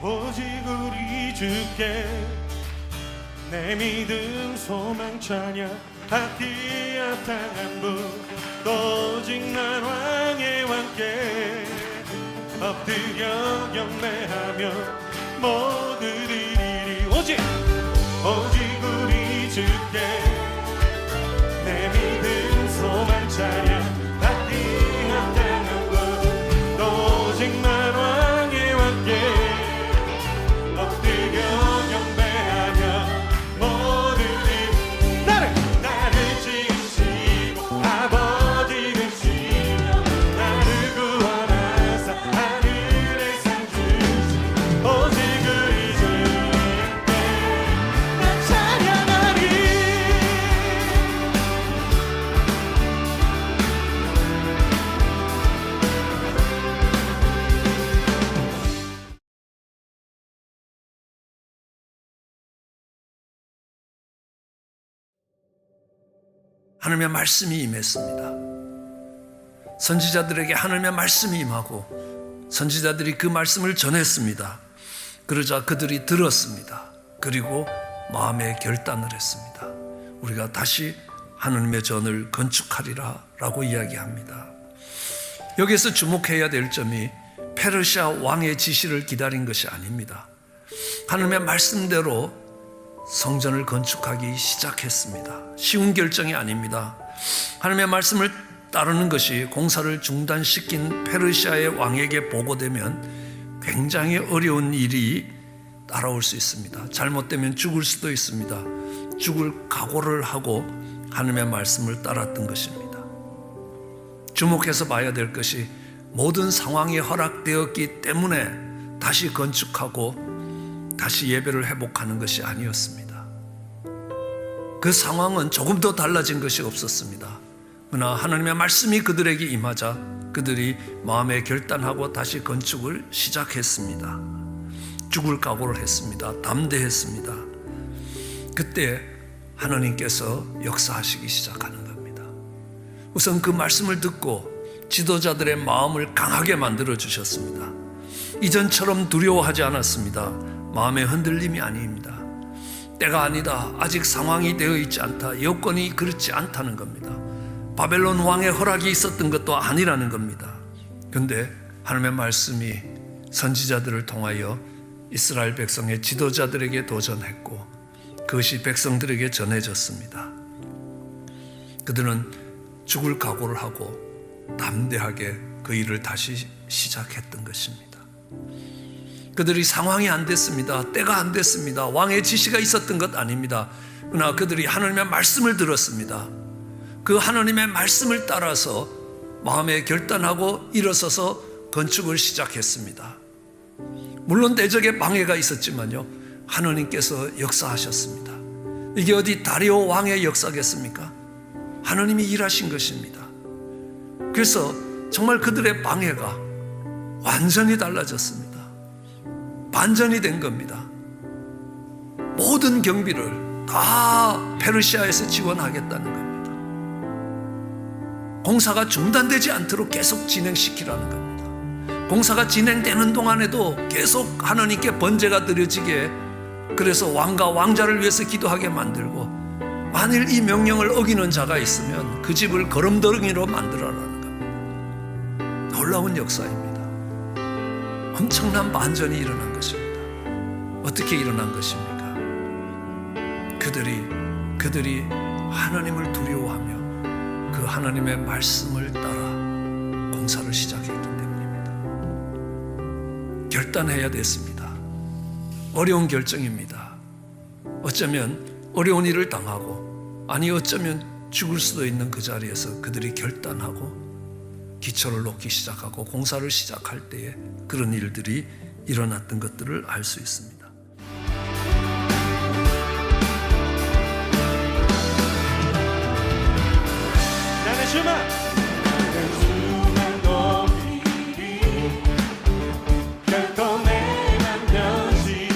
오직 우리 주께 내 믿음 소망 찬양 앞뒤 앞장부 오직 난 왕의 왕께 엎드려 경배하며 모두 드리리 오직 우리 주께 내 믿음 소망 찬양 앞뒤 앞장부 오직 난 왕의 왕께 엎드려 경배하며 모두 드리리 나를 지으시고 아버지 되시며 나를 구원하사 하늘에 상 주신 오직 우리 주께 나 찬양하리. 하나님의 말씀이 임했습니다. 선지자들에게 하나님의 말씀이 임하고 선지자들이 그 말씀을 전했습니다. 그러자 그들이 들었습니다. 그리고 마음에 결단을 했습니다. 우리가 다시 하나님의 전을 건축하리라 라고 이야기합니다. 여기에서 주목해야 될 점이 페르시아 왕의 지시를 기다린 것이 아닙니다. 하나님의 말씀대로 성전을 건축하기 시작했습니다. 쉬운 결정이 아닙니다. 하나님의 말씀을 따르는 것이 공사를 중단시킨 페르시아의 왕에게 보고되면 굉장히 어려운 일이 따라올 수 있습니다. 잘못되면 죽을 수도 있습니다. 죽을 각오를 하고 하나님의 말씀을 따랐던 것입니다. 주목해서 봐야 될 것이 모든 상황이 허락되었기 때문에 다시 건축하고 다시 예배를 회복하는 것이 아니었습니다. 그 상황은 조금 더 달라진 것이 없었습니다. 그러나 하나님의 말씀이 그들에게 임하자 그들이 마음에 결단하고 다시 건축을 시작했습니다. 죽을 각오를 했습니다. 담대했습니다. 그때 하나님께서 역사하시기 시작하는 겁니다. 우선 그 말씀을 듣고 지도자들의 마음을 강하게 만들어 주셨습니다. 이전처럼 두려워하지 않았습니다. 마음의 흔들림이 아닙니다. 때가 아니다. 아직 상황이 되어 있지 않다. 여건이 그렇지 않다는 겁니다. 바벨론 왕의 허락이 있었던 것도 아니라는 겁니다. 그런데 하나님의 말씀이 선지자들을 통하여 이스라엘 백성의 지도자들에게 도전했고 그것이 백성들에게 전해졌습니다. 그들은 죽을 각오를 하고 담대하게 그 일을 다시 시작했던 것입니다. 그들이 상황이 안 됐습니다. 때가 안 됐습니다. 왕의 지시가 있었던 것 아닙니다. 그러나 그들이 하나님의 말씀을 들었습니다. 그 하나님의 말씀을 따라서 마음에 결단하고 일어서서 건축을 시작했습니다. 물론 대적의 방해가 있었지만요, 하나님께서 역사하셨습니다. 이게 어디 다리오 왕의 역사겠습니까? 하나님이 일하신 것입니다. 그래서 정말 그들의 방해가 완전히 달라졌습니다. 반전이 된 겁니다. 모든 경비를 다 페르시아에서 지원하겠다는 겁니다. 공사가 중단되지 않도록 계속 진행시키라는 겁니다. 공사가 진행되는 동안에도 계속 하나님께 번제가 드려지게, 그래서 왕과 왕자를 위해서 기도하게 만들고, 만일 이 명령을 어기는 자가 있으면 그 집을 거름더기로 만들어라는 겁니다. 놀라운 역사입니다. 엄청난 반전이 일어난 것입니다. 어떻게 일어난 것입니까? 그들이 하나님을 두려워하며 그 하나님의 말씀을 따라 공사를 시작했기 때문입니다. 결단해야 됐습니다. 어려운 결정입니다. 어쩌면 어려운 일을 당하고, 아니 어쩌면 죽을 수도 있는 그 자리에서 그들이 결단하고 기초를 놓기 시작하고 공사를 시작할 때에 그런 일들이 일어났던 것들을 알 수 있습니다. 나는 주만 높이리 결코 내 맘 변치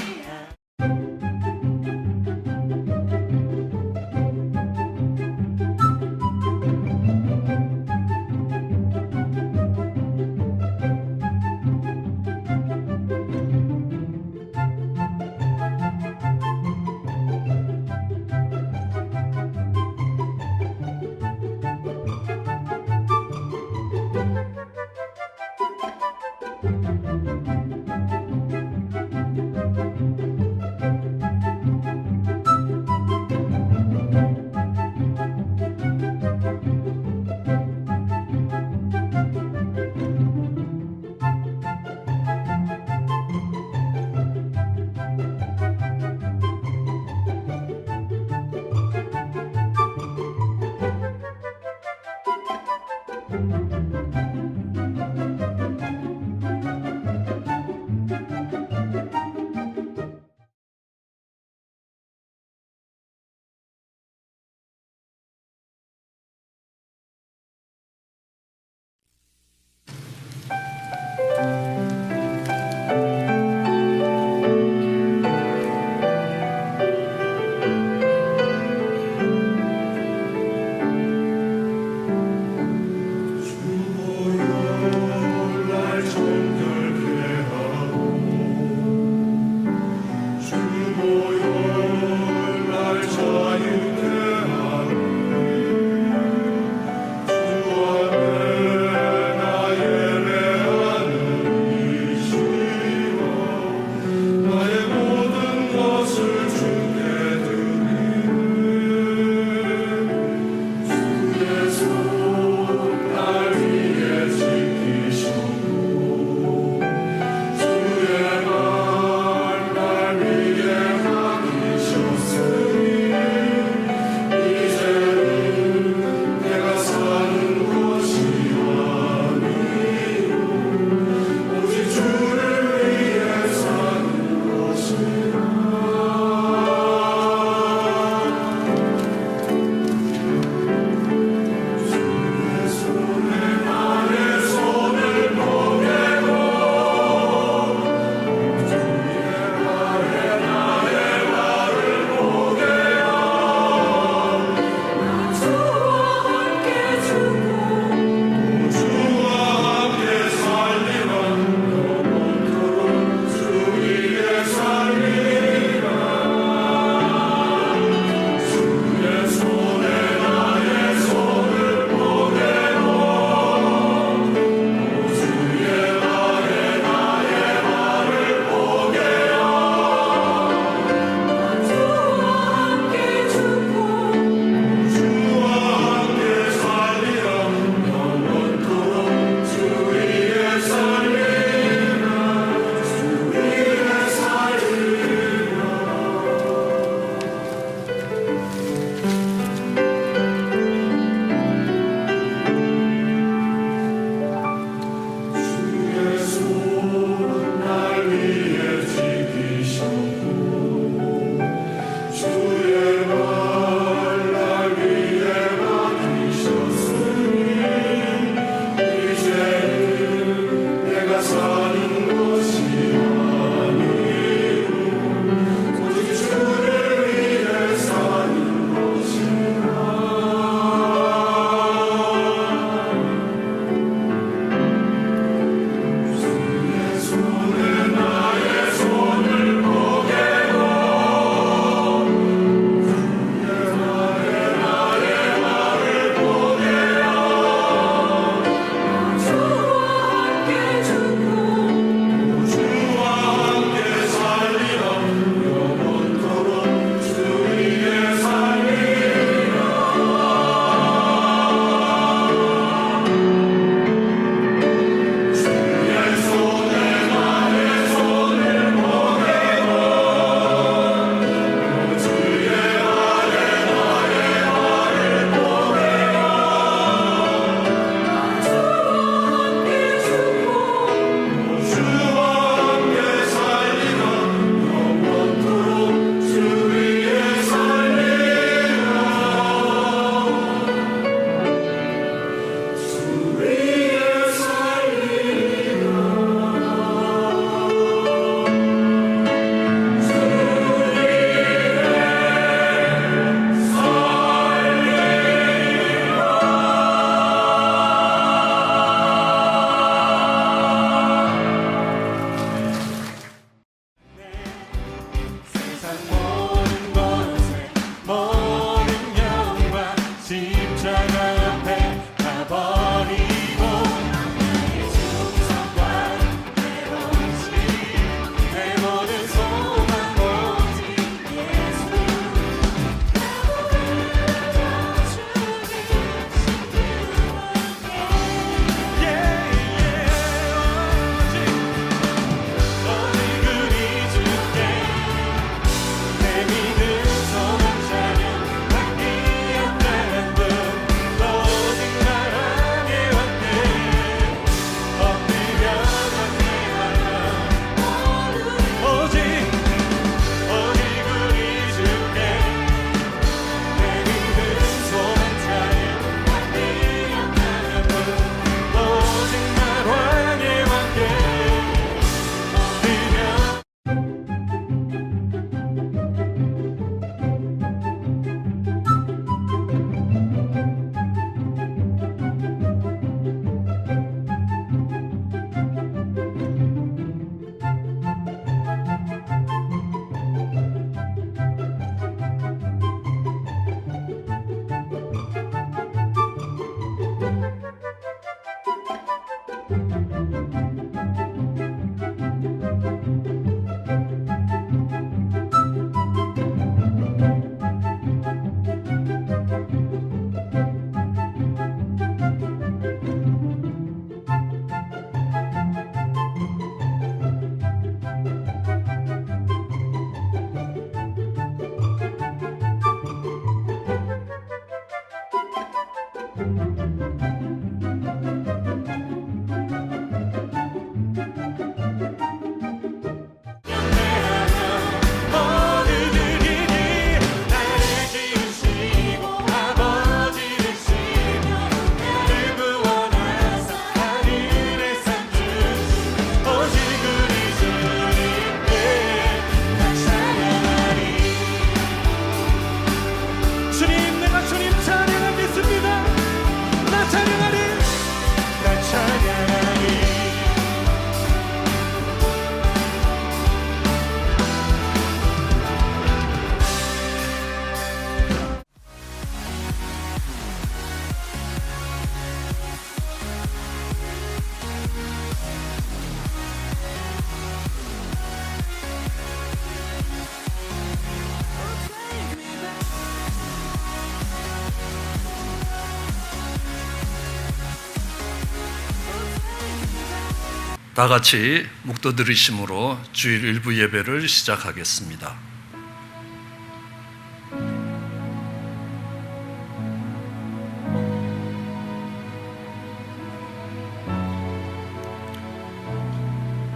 다 같이 묵도 들으심으로 주일 일부 예배를 시작하겠습니다.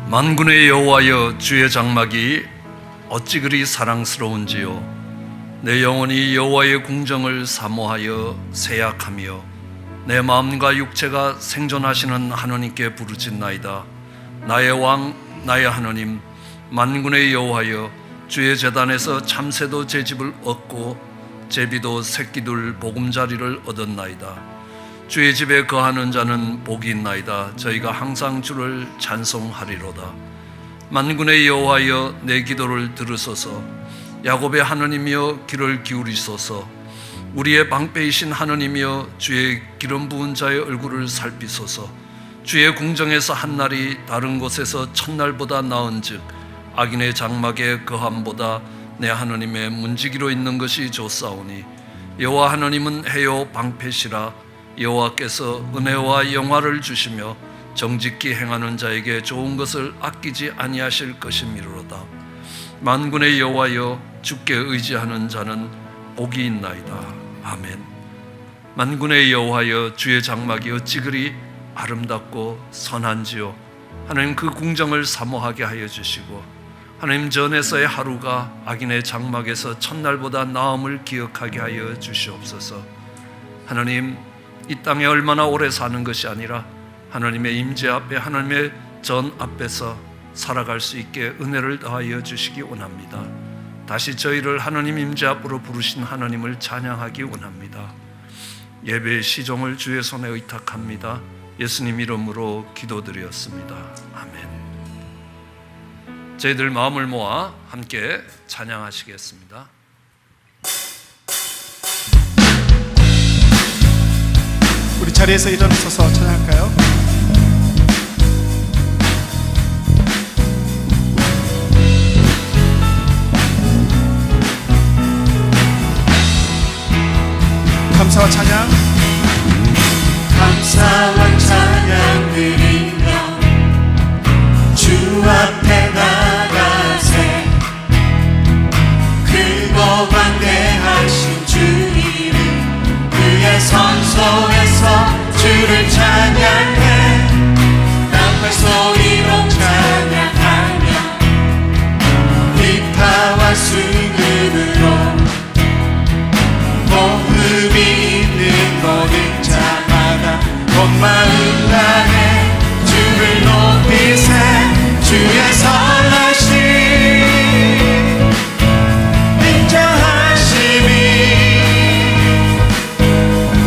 만군의 여호와여, 주의 장막이 어찌 그리 사랑스러운지요. 내 영혼이 여호와의 궁정을 사모하여 세약하며 내 마음과 육체가 생존하시는 하나님께 부르짖나이다. 나의 왕, 나의 하나님, 만군의 여호와여, 주의 제단에서 참새도 제 집을 얻고 제비도 새끼둘 보금자리를 얻었나이다. 주의 집에 거하는 자는 복이 있나이다. 저희가 항상 주를 찬송하리로다. 만군의 여호와여, 내 기도를 들으소서. 야곱의 하나님이여, 귀를 기울이소서. 우리의 방패이신 하나님이여, 주의 기름 부은 자의 얼굴을 살피소서. 주의 궁정에서 한날이 다른 곳에서 첫날보다 나은즉 악인의 장막의 거함보다 내 하나님의 문지기로 있는 것이 좋사오니 여호와 하나님은 해요 방패시라. 여호와께서 은혜와 영화를 주시며 정직히 행하는 자에게 좋은 것을 아끼지 아니하실 것이미로다. 만군의 여호와여, 주께 의지하는 자는 복이 있나이다. 아멘. 만군의 여호와여, 주의 장막이 어찌 그리 아름답고 선한지요. 하나님, 그 궁정을 사모하게 하여 주시고 하나님, 전에서의 하루가 악인의 장막에서 첫날보다 나음을 기억하게 하여 주시옵소서. 하나님, 이 땅에 얼마나 오래 사는 것이 아니라 하나님의 임재 앞에, 하나님의 전 앞에서 살아갈 수 있게 은혜를 더하여 주시기 원합니다. 다시 저희를 하나님 임재 앞으로 부르신 하나님을 찬양하기 원합니다. 예배의 시종을 주의 손에 의탁합니다. 예수님 이름으로 기도드렸습니다. 아멘. 저희들 마음을 모아 함께 찬양하시겠습니다. 우리 자리에서 일어서서 찬양할까요? 감사와 찬양, 감사와 찬양 드리며 주 앞에 나가세. 크고 광대하신 주 이름, 그의 성소에서 주를 찬양해. 나팔 소리로 찬양하며 기타와 수금으로 호흡이 있는 모든 자마다 온 마음 다해 주를 높이세. 주의 선하심 인정하심이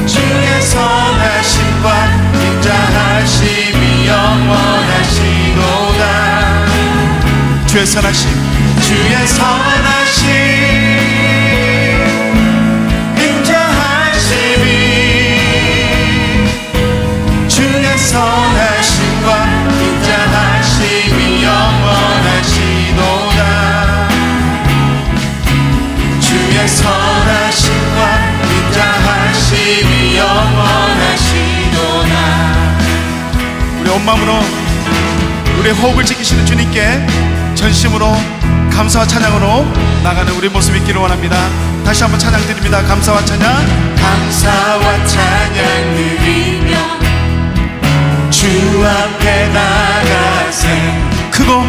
주의 선하심과 인정하심이 영원하시도다. 주의 선하심, 주의 선하심 선하심과 인자하심이 영원하시도다. 주의 선하심과 인자하심이 영원하시도다. 우리 온 마음으로 우리 호흡을 지키시는 주님께 전심으로 감사와 찬양으로 나가는 우리 모습 있기를 원합니다. 다시 한번 찬양 드립니다. 감사와 찬양, 감사와 찬양 드리며 주 앞에 나가세. 크고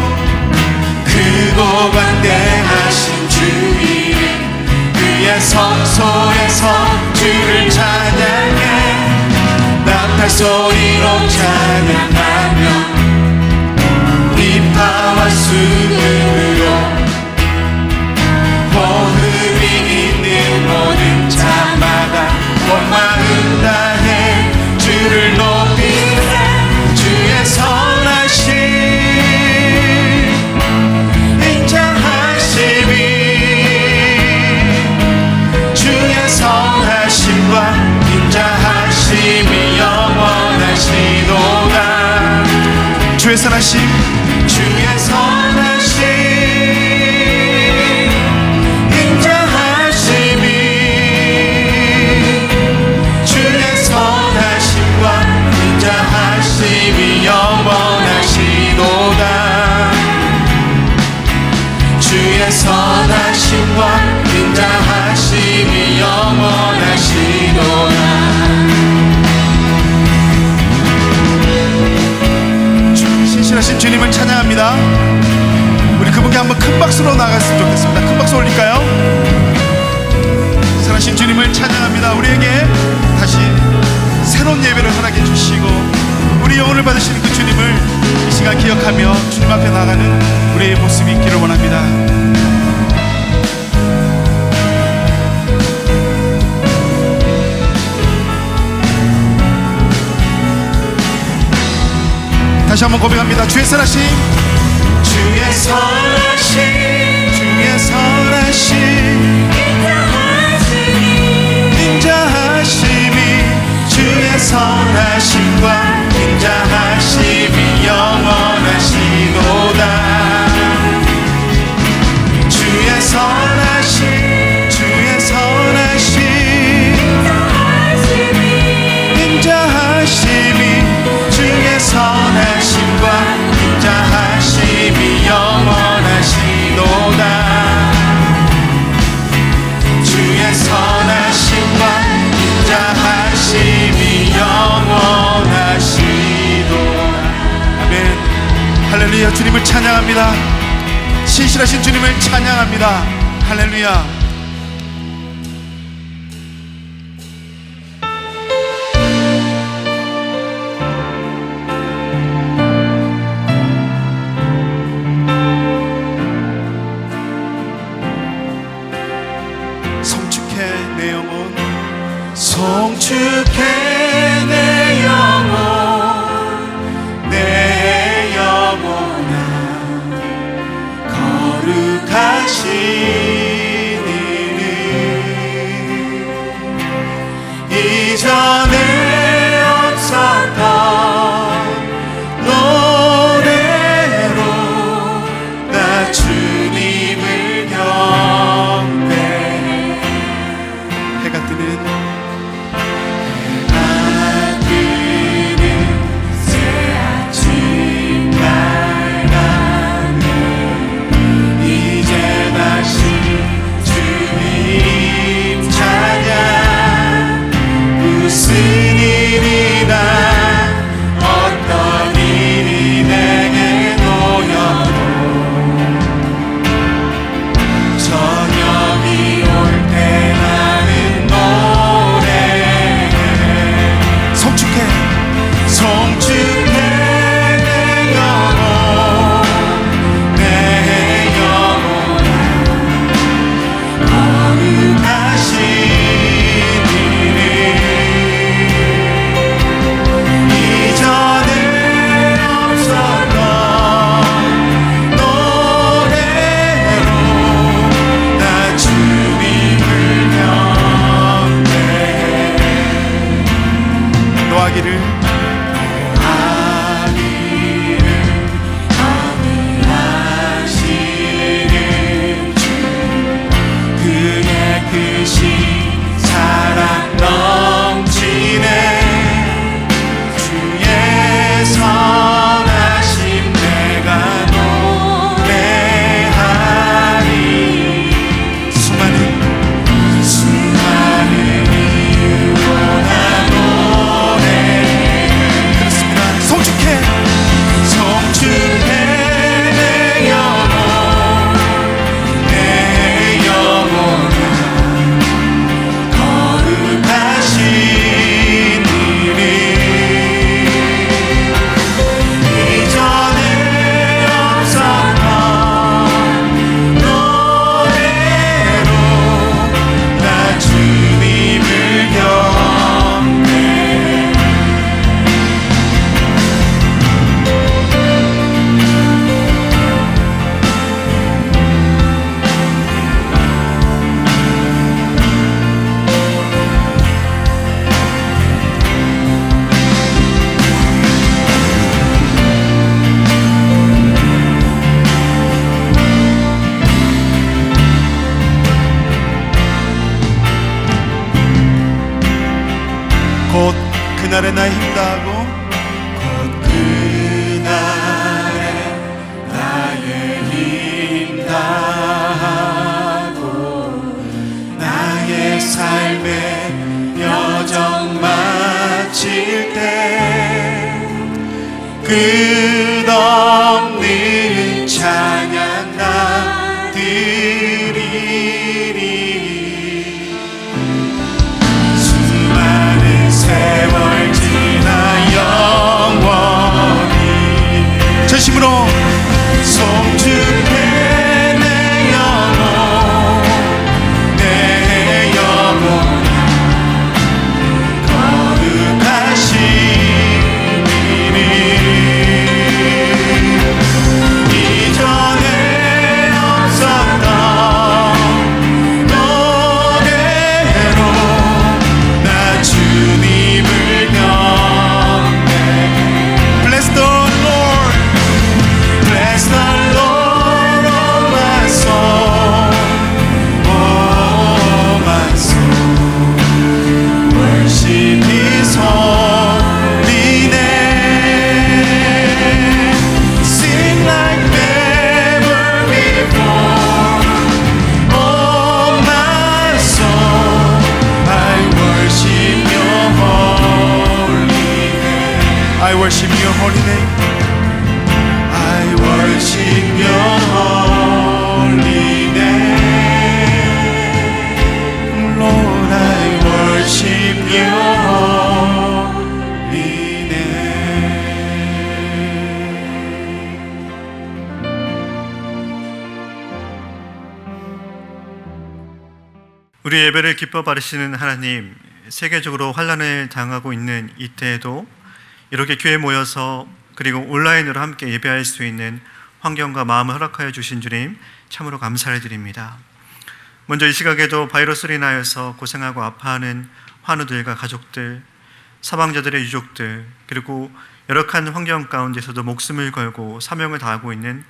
광대하신 주 이름, 그의 성소에서 주를 찬양해. 나팔 소리로 찬양하며 기타와 수금으로 호흡이 있는 모든 자마다 온 마음 다해 주를 높이세. 주의 선하심 인정하심이 주의 선하심과 인정하심이 영원하시도다. 주의 선하심, 주의 선하심 주의 선하심과 인자하심이 영원하시도다. 신실하신 주님을 찬양합니다. 우리 그분께 한번 큰 박수로 나갔으면 좋겠습니다. 큰 박수 올릴까요? 살아신 주님을 찬양합니다. 우리에게 다시 새로운 예배를 허락해 주시고 우리 영혼을 받으시는 그 주님을 이 시간 기억하며 주님 앞에 나가는 우리의 모습이 있기를 원합니다. 다시 한번 고백합니다. 주의 선하심, 주의 선하심, 주의 선하심, 인자하심이 주의 선하심과 인자하심이 영원하시도다. 주의 선하심, 주의 선하심, 인자하심이 주의 선하심과 인자하심이 영원하시도다. 주의 선하심과 인자하심이 영원하시도다. 아멘. 할렐루야. 주님을 찬양합니다. 신실하신 주님을 찬양합니다. 할렐루야. 성축해 내 영혼, 성축해 내 영혼, 내 영혼아, 거룩하신 이름 이전에 없었던 노래로 나 주님을 경배해. 해가 뜨는 무슨 일이나 어떤 일이 내게 놓여도 저녁이 올 때 나는 노래해. 성축해, 성축해 내 영혼, 내 영혼아, 거룩하신 노하기를 하시는 주, 그의 크신 사랑 넘치네. 주의 선하심 내가 노래하리. 수많은 이유로 나 성축해, 성축해 내 영혼, 내 영혼아, 거룩하신 이름 이전에 없었던 노래로 나 주님을 경배해. 곧 그날에 나 힘다하고 그날에 나의 힘 다하고 끝없는 찬양 나 드리리. 수많은 세월 지나 영원히 전심으로 송축해 내 영혼, 내 영혼 거룩하신 이름. 이전에 없었던 노래로 나 주님을 경배. Bless the Lord. Bless the Lord, oh my soul, oh my soul. Worship His holy name. Sing like never before, oh my soul. I worship Your holy name. I worship your holy name. I worship Your holy name. Lord, I worship Your holy name. 우리 예배를 기뻐 받으시는 하나님, 세계적으로 환난을 당하고 있는 이때에도 이렇게 교회에 모여서 그리고 온라인으로 함께 예배할 수 있는 환경과 마음을 허락하여 주신 주님 참으로 감사를 드립니다. 먼저 이 시각에도 바이러스로 인하여서 고생하고 아파하는 환우들과 가족들, 사망자들의 유족들, 그리고 열악한 환경 가운데서도 목숨을 걸고 사명을 다하고 있는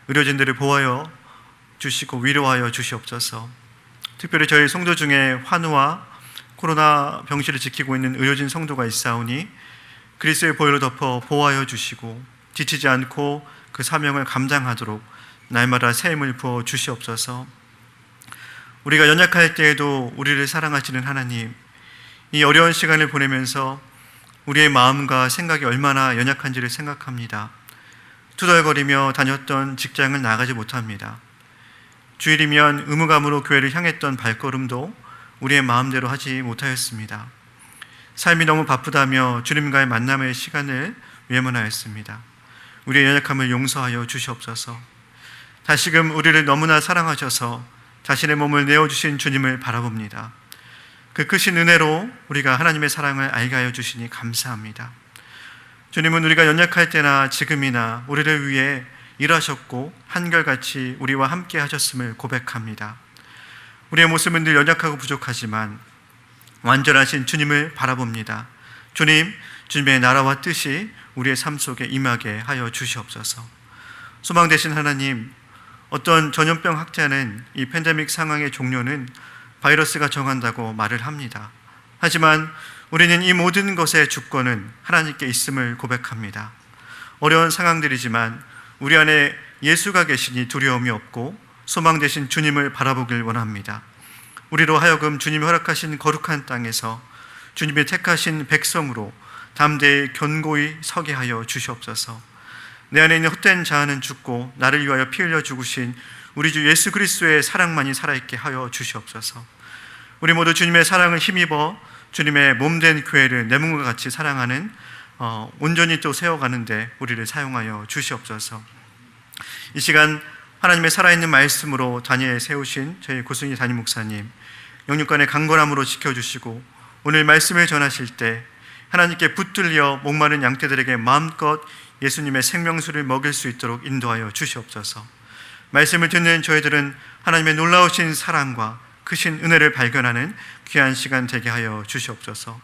의료진들을 보호하여 주시고 위로하여 주시옵소서. 특별히 저희 성도 중에 환우와 코로나 병실을 지키고 있는 의료진 성도가 있사오니 그리스도의 보혈로 덮어 보호하여 주시고 지치지 않고 그 사명을 감당하도록 날마다 새 힘을 부어 주시옵소서. 우리가 연약할 때에도 우리를 사랑하시는 하나님, 이 어려운 시간을 보내면서 우리의 마음과 생각이 얼마나 연약한지를 생각합니다. 투덜거리며 다녔던 직장을 나가지 못합니다. 주일이면 의무감으로 교회를 향했던 발걸음도 우리의 마음대로 하지 못하였습니다. 삶이 너무 바쁘다며 주님과의 만남의 시간을 외면하였습니다. 우리의 연약함을 용서하여 주시옵소서. 다시금 우리를 너무나 사랑하셔서 자신의 몸을 내어주신 주님을 바라봅니다. 그 크신 은혜로 우리가 하나님의 사랑을 알게 하여 주시니 감사합니다. 주님은 우리가 연약할 때나 지금이나 우리를 위해 일하셨고 한결같이 우리와 함께 하셨음을 고백합니다. 우리의 모습은 늘 연약하고 부족하지만 완전하신 주님을 바라봅니다. 주님, 주님의 나라와 뜻이 우리의 삶 속에 임하게 하여 주시옵소서. 소망 되신 하나님, 어떤 전염병 학자는 이 팬데믹 상황의 종료는 바이러스가 정한다고 말을 합니다. 하지만 우리는 이 모든 것의 주권은 하나님께 있음을 고백합니다. 어려운 상황들이지만 우리 안에 예수가 계시니 두려움이 없고 소망 되신 주님을 바라보길 원합니다. 우리로 하여금 주님이 허락하신 거룩한 땅에서 주님이 택하신 백성으로 담대히 견고히 서게 하여 주시옵소서. 내 안에 있는 헛된 자아는 죽고 나를 위하여 피 흘려 죽으신 우리 주 예수 그리스도의 사랑만이 살아있게 하여 주시옵소서. 우리 모두 주님의 사랑을 힘입어 주님의 몸된 교회를 내 몸과 같이 사랑하는 온전히 또 세워가는데 우리를 사용하여 주시옵소서. 이 시간 하나님의 살아있는 말씀으로 단위에 세우신 저희 고승희 담임 목사님, 영육간의 강건함으로 지켜주시고 오늘 말씀을 전하실 때 하나님께 붙들려 목마른 양떼들에게 마음껏 예수님의 생명수를 먹일 수 있도록 인도하여 주시옵소서. 말씀을 듣는 저희들은 하나님의 놀라우신 사랑과 크신 은혜를 발견하는 귀한 시간 되게 하여 주시옵소서.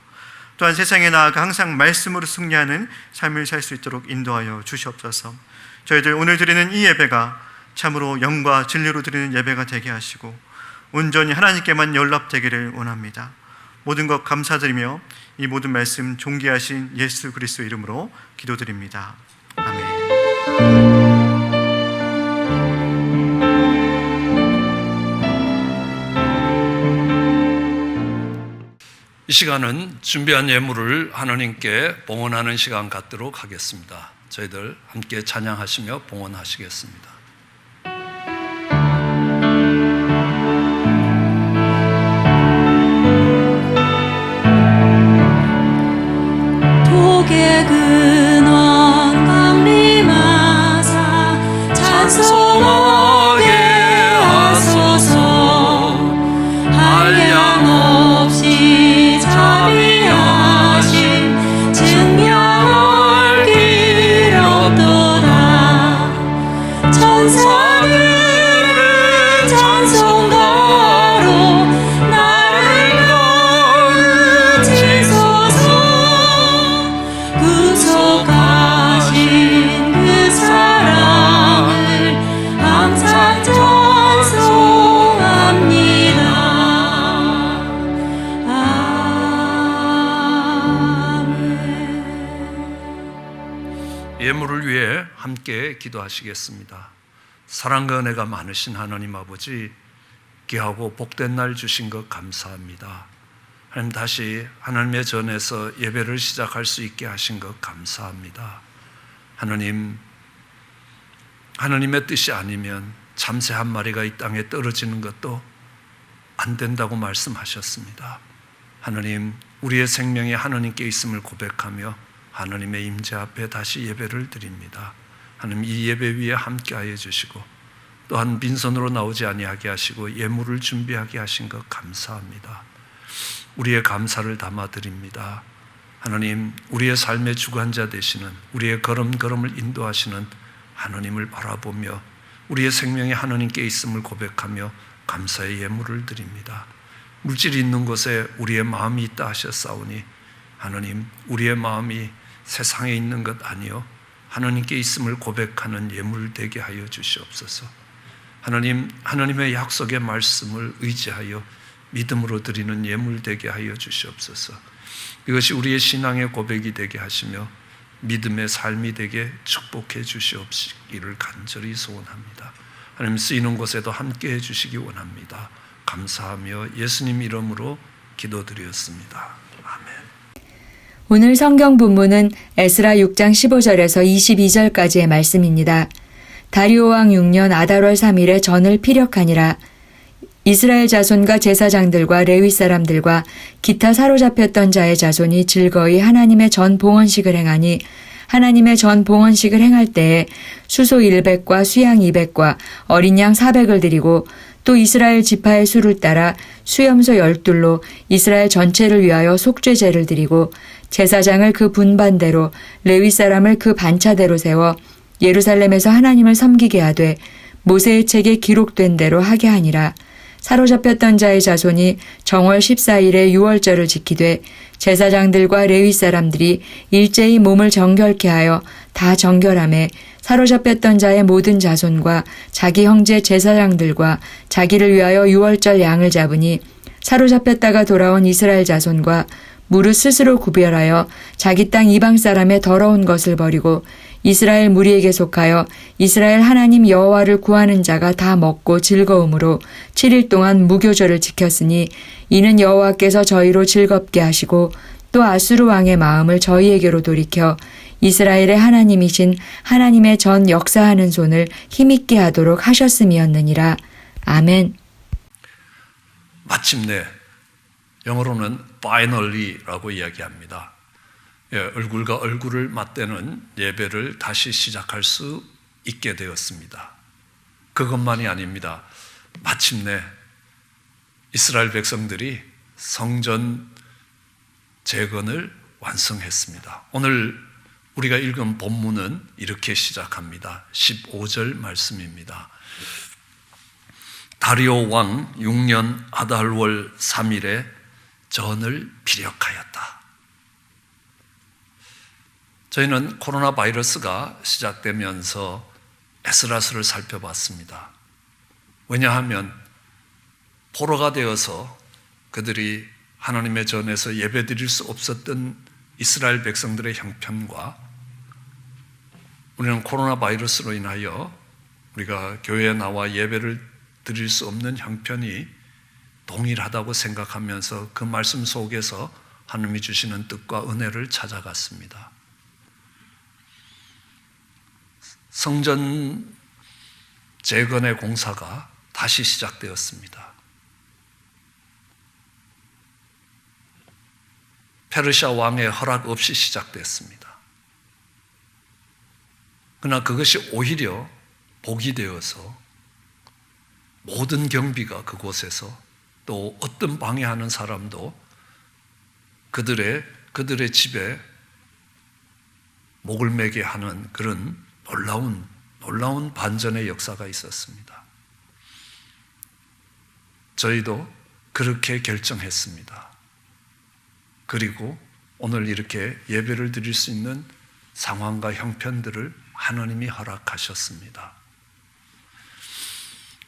또한 세상에 나아가 항상 말씀으로 승리하는 삶을 살 수 있도록 인도하여 주시옵소서. 저희들 오늘 드리는 이 예배가 참으로 영과 진리로 드리는 예배가 되게 하시고 온전히 하나님께만 연락되기를 원합니다. 모든 것 감사드리며 이 모든 말씀 존귀하신 예수 그리스도 이름으로 기도드립니다. 아멘. 이 시간은 준비한 예물을 하나님께 봉헌하는 시간 갖도록 하겠습니다. 저희들 함께 찬양하시며 봉헌하시겠습니다. 독의 근원 강림하사 찬송하게 하소서. 한량없이 자비하심 증명할 길 없도다. 천사들의 찬송가로 나를 거르치소서. 구속하신 그 사랑을 항상 찬송합니다. 아멘. 예물을 위해 함께 기도하시겠습니다. 사랑과 은혜가 많으신 하나님 아버지, 귀하고 복된 날 주신 것 감사합니다. 하나님, 다시 하나님의 전에서 예배를 시작할 수 있게 하신 것 감사합니다. 하나님, 하나님의 뜻이 아니면 참새 한 마리가 이 땅에 떨어지는 것도 안 된다고 말씀하셨습니다. 하나님, 우리의 생명이 하나님께 있음을 고백하며 하나님의 임재 앞에 다시 예배를 드립니다. 하나님, 이 예배 위에 함께하여 주시고 또한 빈손으로 나오지 아니하게 하시고 예물을 준비하게 하신 것 감사합니다. 우리의 감사를 담아드립니다. 하나님, 우리의 삶의 주관자 되시는, 우리의 걸음걸음을 인도하시는 하나님을 바라보며 우리의 생명이 하나님께 있음을 고백하며 감사의 예물을 드립니다. 물질이 있는 곳에 우리의 마음이 있다 하셨사오니 하나님, 우리의 마음이 세상에 있는 것 아니요 하나님께 있음을 고백하는 예물 되게 하여 주시옵소서. 하나님, 하나님의 약속의 말씀을 의지하여 믿음으로 드리는 예물 되게 하여 주시옵소서. 이것이 우리의 신앙의 고백이 되게 하시며 믿음의 삶이 되게 축복해 주시옵시기를 간절히 소원합니다. 하나님, 쓰이는 곳에도 함께 해 주시기 원합니다. 감사하며 예수님 이름으로 기도드렸습니다. 아멘. 오늘 성경 본문은 에스라 6장 15절에서 22절까지의 말씀입니다. 다리오 왕 6년 아달월 3일에 전을 피력하니라. 이스라엘 자손과 제사장들과 레위 사람들과 기타 사로잡혔던 자의 자손이 즐거이 하나님의 전 봉헌식을 행하니, 하나님의 전 봉헌식을 행할 때에 수소 100과 수양 200과 어린 양 400을 드리고, 또 이스라엘 지파의 수를 따라 수염소 12로 이스라엘 전체를 위하여 속죄제를 드리고, 제사장을 그 분반대로 레위 사람을 그 반차대로 세워 예루살렘에서 하나님을 섬기게 하되 모세의 책에 기록된 대로 하게 하니라. 사로잡혔던 자의 자손이 정월 14일에 유월절을 지키되 제사장들과 레위 사람들이 일제히 몸을 정결케 하여 다 정결하매 사로잡혔던 자의 모든 자손과 자기 형제 제사장들과 자기를 위하여 유월절 양을 잡으니, 사로잡혔다가 돌아온 이스라엘 자손과 무릇 스스로 구별하여 자기 땅 이방 사람의 더러운 것을 버리고 이스라엘 무리에게 속하여 이스라엘 하나님 여호와를 구하는 자가 다 먹고 즐거움으로 7일 동안 무교절을 지켰으니, 이는 여호와께서 저희로 즐겁게 하시고 또 아수르 왕의 마음을 저희에게로 돌이켜 이스라엘의 하나님이신 하나님의 전 역사하는 손을 힘있게 하도록 하셨음이었느니라. 아멘. 마침내, 영어로는 finally라고 이야기합니다. 얼굴과 얼굴을 맞대는 예배를 다시 시작할 수 있게 되었습니다. 그것만이 아닙니다. 마침내 이스라엘 백성들이 성전 재건을 완성했습니다. 오늘 우리가 읽은 본문은 이렇게 시작합니다. 15절 말씀입니다. 다리오 왕 6년 아달월 3일에 전을 피력하였다. 저희는 코로나 바이러스가 시작되면서 에스라서를 살펴봤습니다. 왜냐하면 포로가 되어서 그들이 하나님의 전에서 예배드릴 수 없었던 이스라엘 백성들의 형편과 우리는 코로나 바이러스로 인하여 우리가 교회에 나와 예배를 드릴 수 없는 형편이 동일하다고 생각하면서 그 말씀 속에서 하나님이 주시는 뜻과 은혜를 찾아갔습니다. 성전 재건의 공사가 다시 시작되었습니다. 페르시아 왕의 허락 없이 시작됐습니다. 그러나 그것이 오히려 복이 되어서 모든 경비가 그곳에서 또 어떤 방해하는 사람도 그들의 집에 목을 매게 하는 그런 놀라운 반전의 역사가 있었습니다. 저희도 그렇게 결정했습니다. 그리고 오늘 이렇게 예배를 드릴 수 있는 상황과 형편들을 하나님이 허락하셨습니다.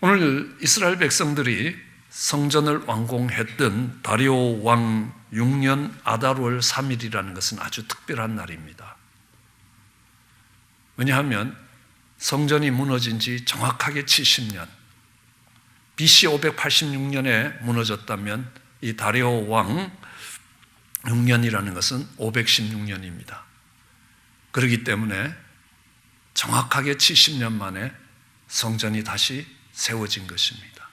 오늘 이스라엘 백성들이 성전을 완공했던 다리오 왕 6년 아달월 3일이라는 것은 아주 특별한 날입니다. 왜냐하면 성전이 무너진 지 정확하게 70년, BC 586년에 무너졌다면 이 다리오 왕 6년이라는 것은 516년입니다. 그렇기 때문에 정확하게 70년 만에 성전이 다시 세워진 것입니다.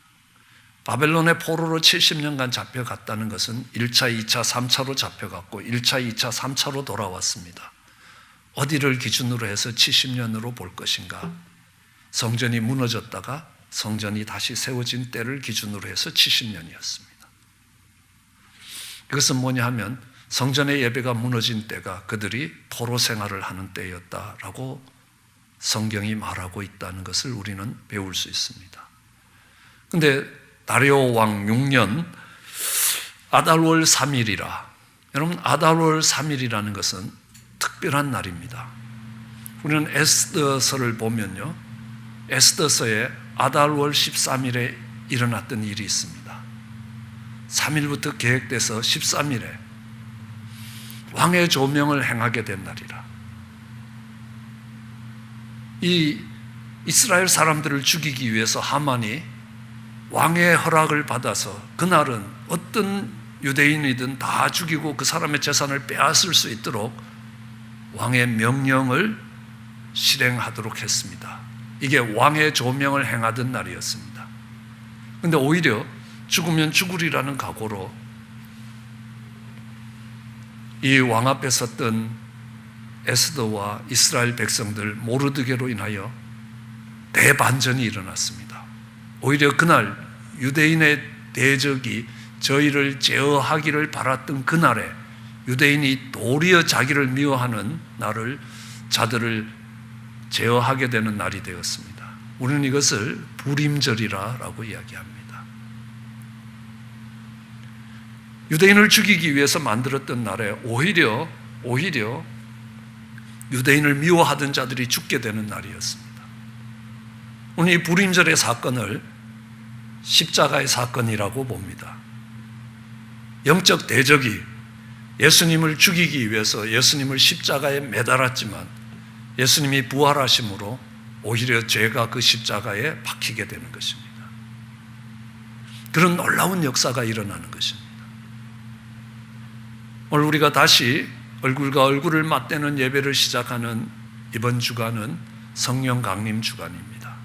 바벨론의 포로로 70년간 잡혀갔다는 것은 1차, 2차, 3차로 잡혀갔고 1차, 2차, 3차로 돌아왔습니다. 어디를 기준으로 해서 70년으로 볼 것인가? 성전이 무너졌다가 성전이 다시 세워진 때를 기준으로 해서 70년이었습니다. 그것은 뭐냐 하면 성전의 예배가 무너진 때가 그들이 포로 생활을 하는 때였다라고 성경이 말하고 있다는 것을 우리는 배울 수 있습니다. 그런데 다리오 왕 6년 아달월 3일이라, 여러분 아달월 3일이라는 것은 특별한 날입니다. 우리는 에스더서를 보면요, 에스더서에 아달월 13일에 일어났던 일이 있습니다. 3일부터 계획돼서 13일에 왕의 조명을 행하게 된 날이라. 이 이스라엘 사람들을 죽이기 위해서 하만이 왕의 허락을 받아서 그날은 어떤 유대인이든 다 죽이고 그 사람의 재산을 빼앗을 수 있도록 왕의 명령을 실행하도록 했습니다. 이게 왕의 조명을 행하던 날이었습니다. 그런데 오히려 죽으면 죽으리라는 각오로 이 왕 앞에 섰던 에스더와 이스라엘 백성들 모르드게로 인하여 대반전이 일어났습니다. 오히려 그날 유대인의 대적이 저희를 제어하기를 바랐던 그날에 유대인이 도리어 자기를 미워하는 자들을 제어하게 되는 날이 되었습니다. 우리는 이것을 불임절이라고 이야기합니다. 유대인을 죽이기 위해서 만들었던 날에 오히려 유대인을 미워하던 자들이 죽게 되는 날이었습니다. 오늘 이 불임절의 사건을 십자가의 사건이라고 봅니다. 영적 대적이 예수님을 죽이기 위해서 예수님을 십자가에 매달았지만 예수님이 부활하심으로 오히려 죄가 그 십자가에 박히게 되는 것입니다. 그런 놀라운 역사가 일어나는 것입니다. 오늘 우리가 다시 얼굴과 얼굴을 맞대는 예배를 시작하는 이번 주간은 성령 강림 주간입니다.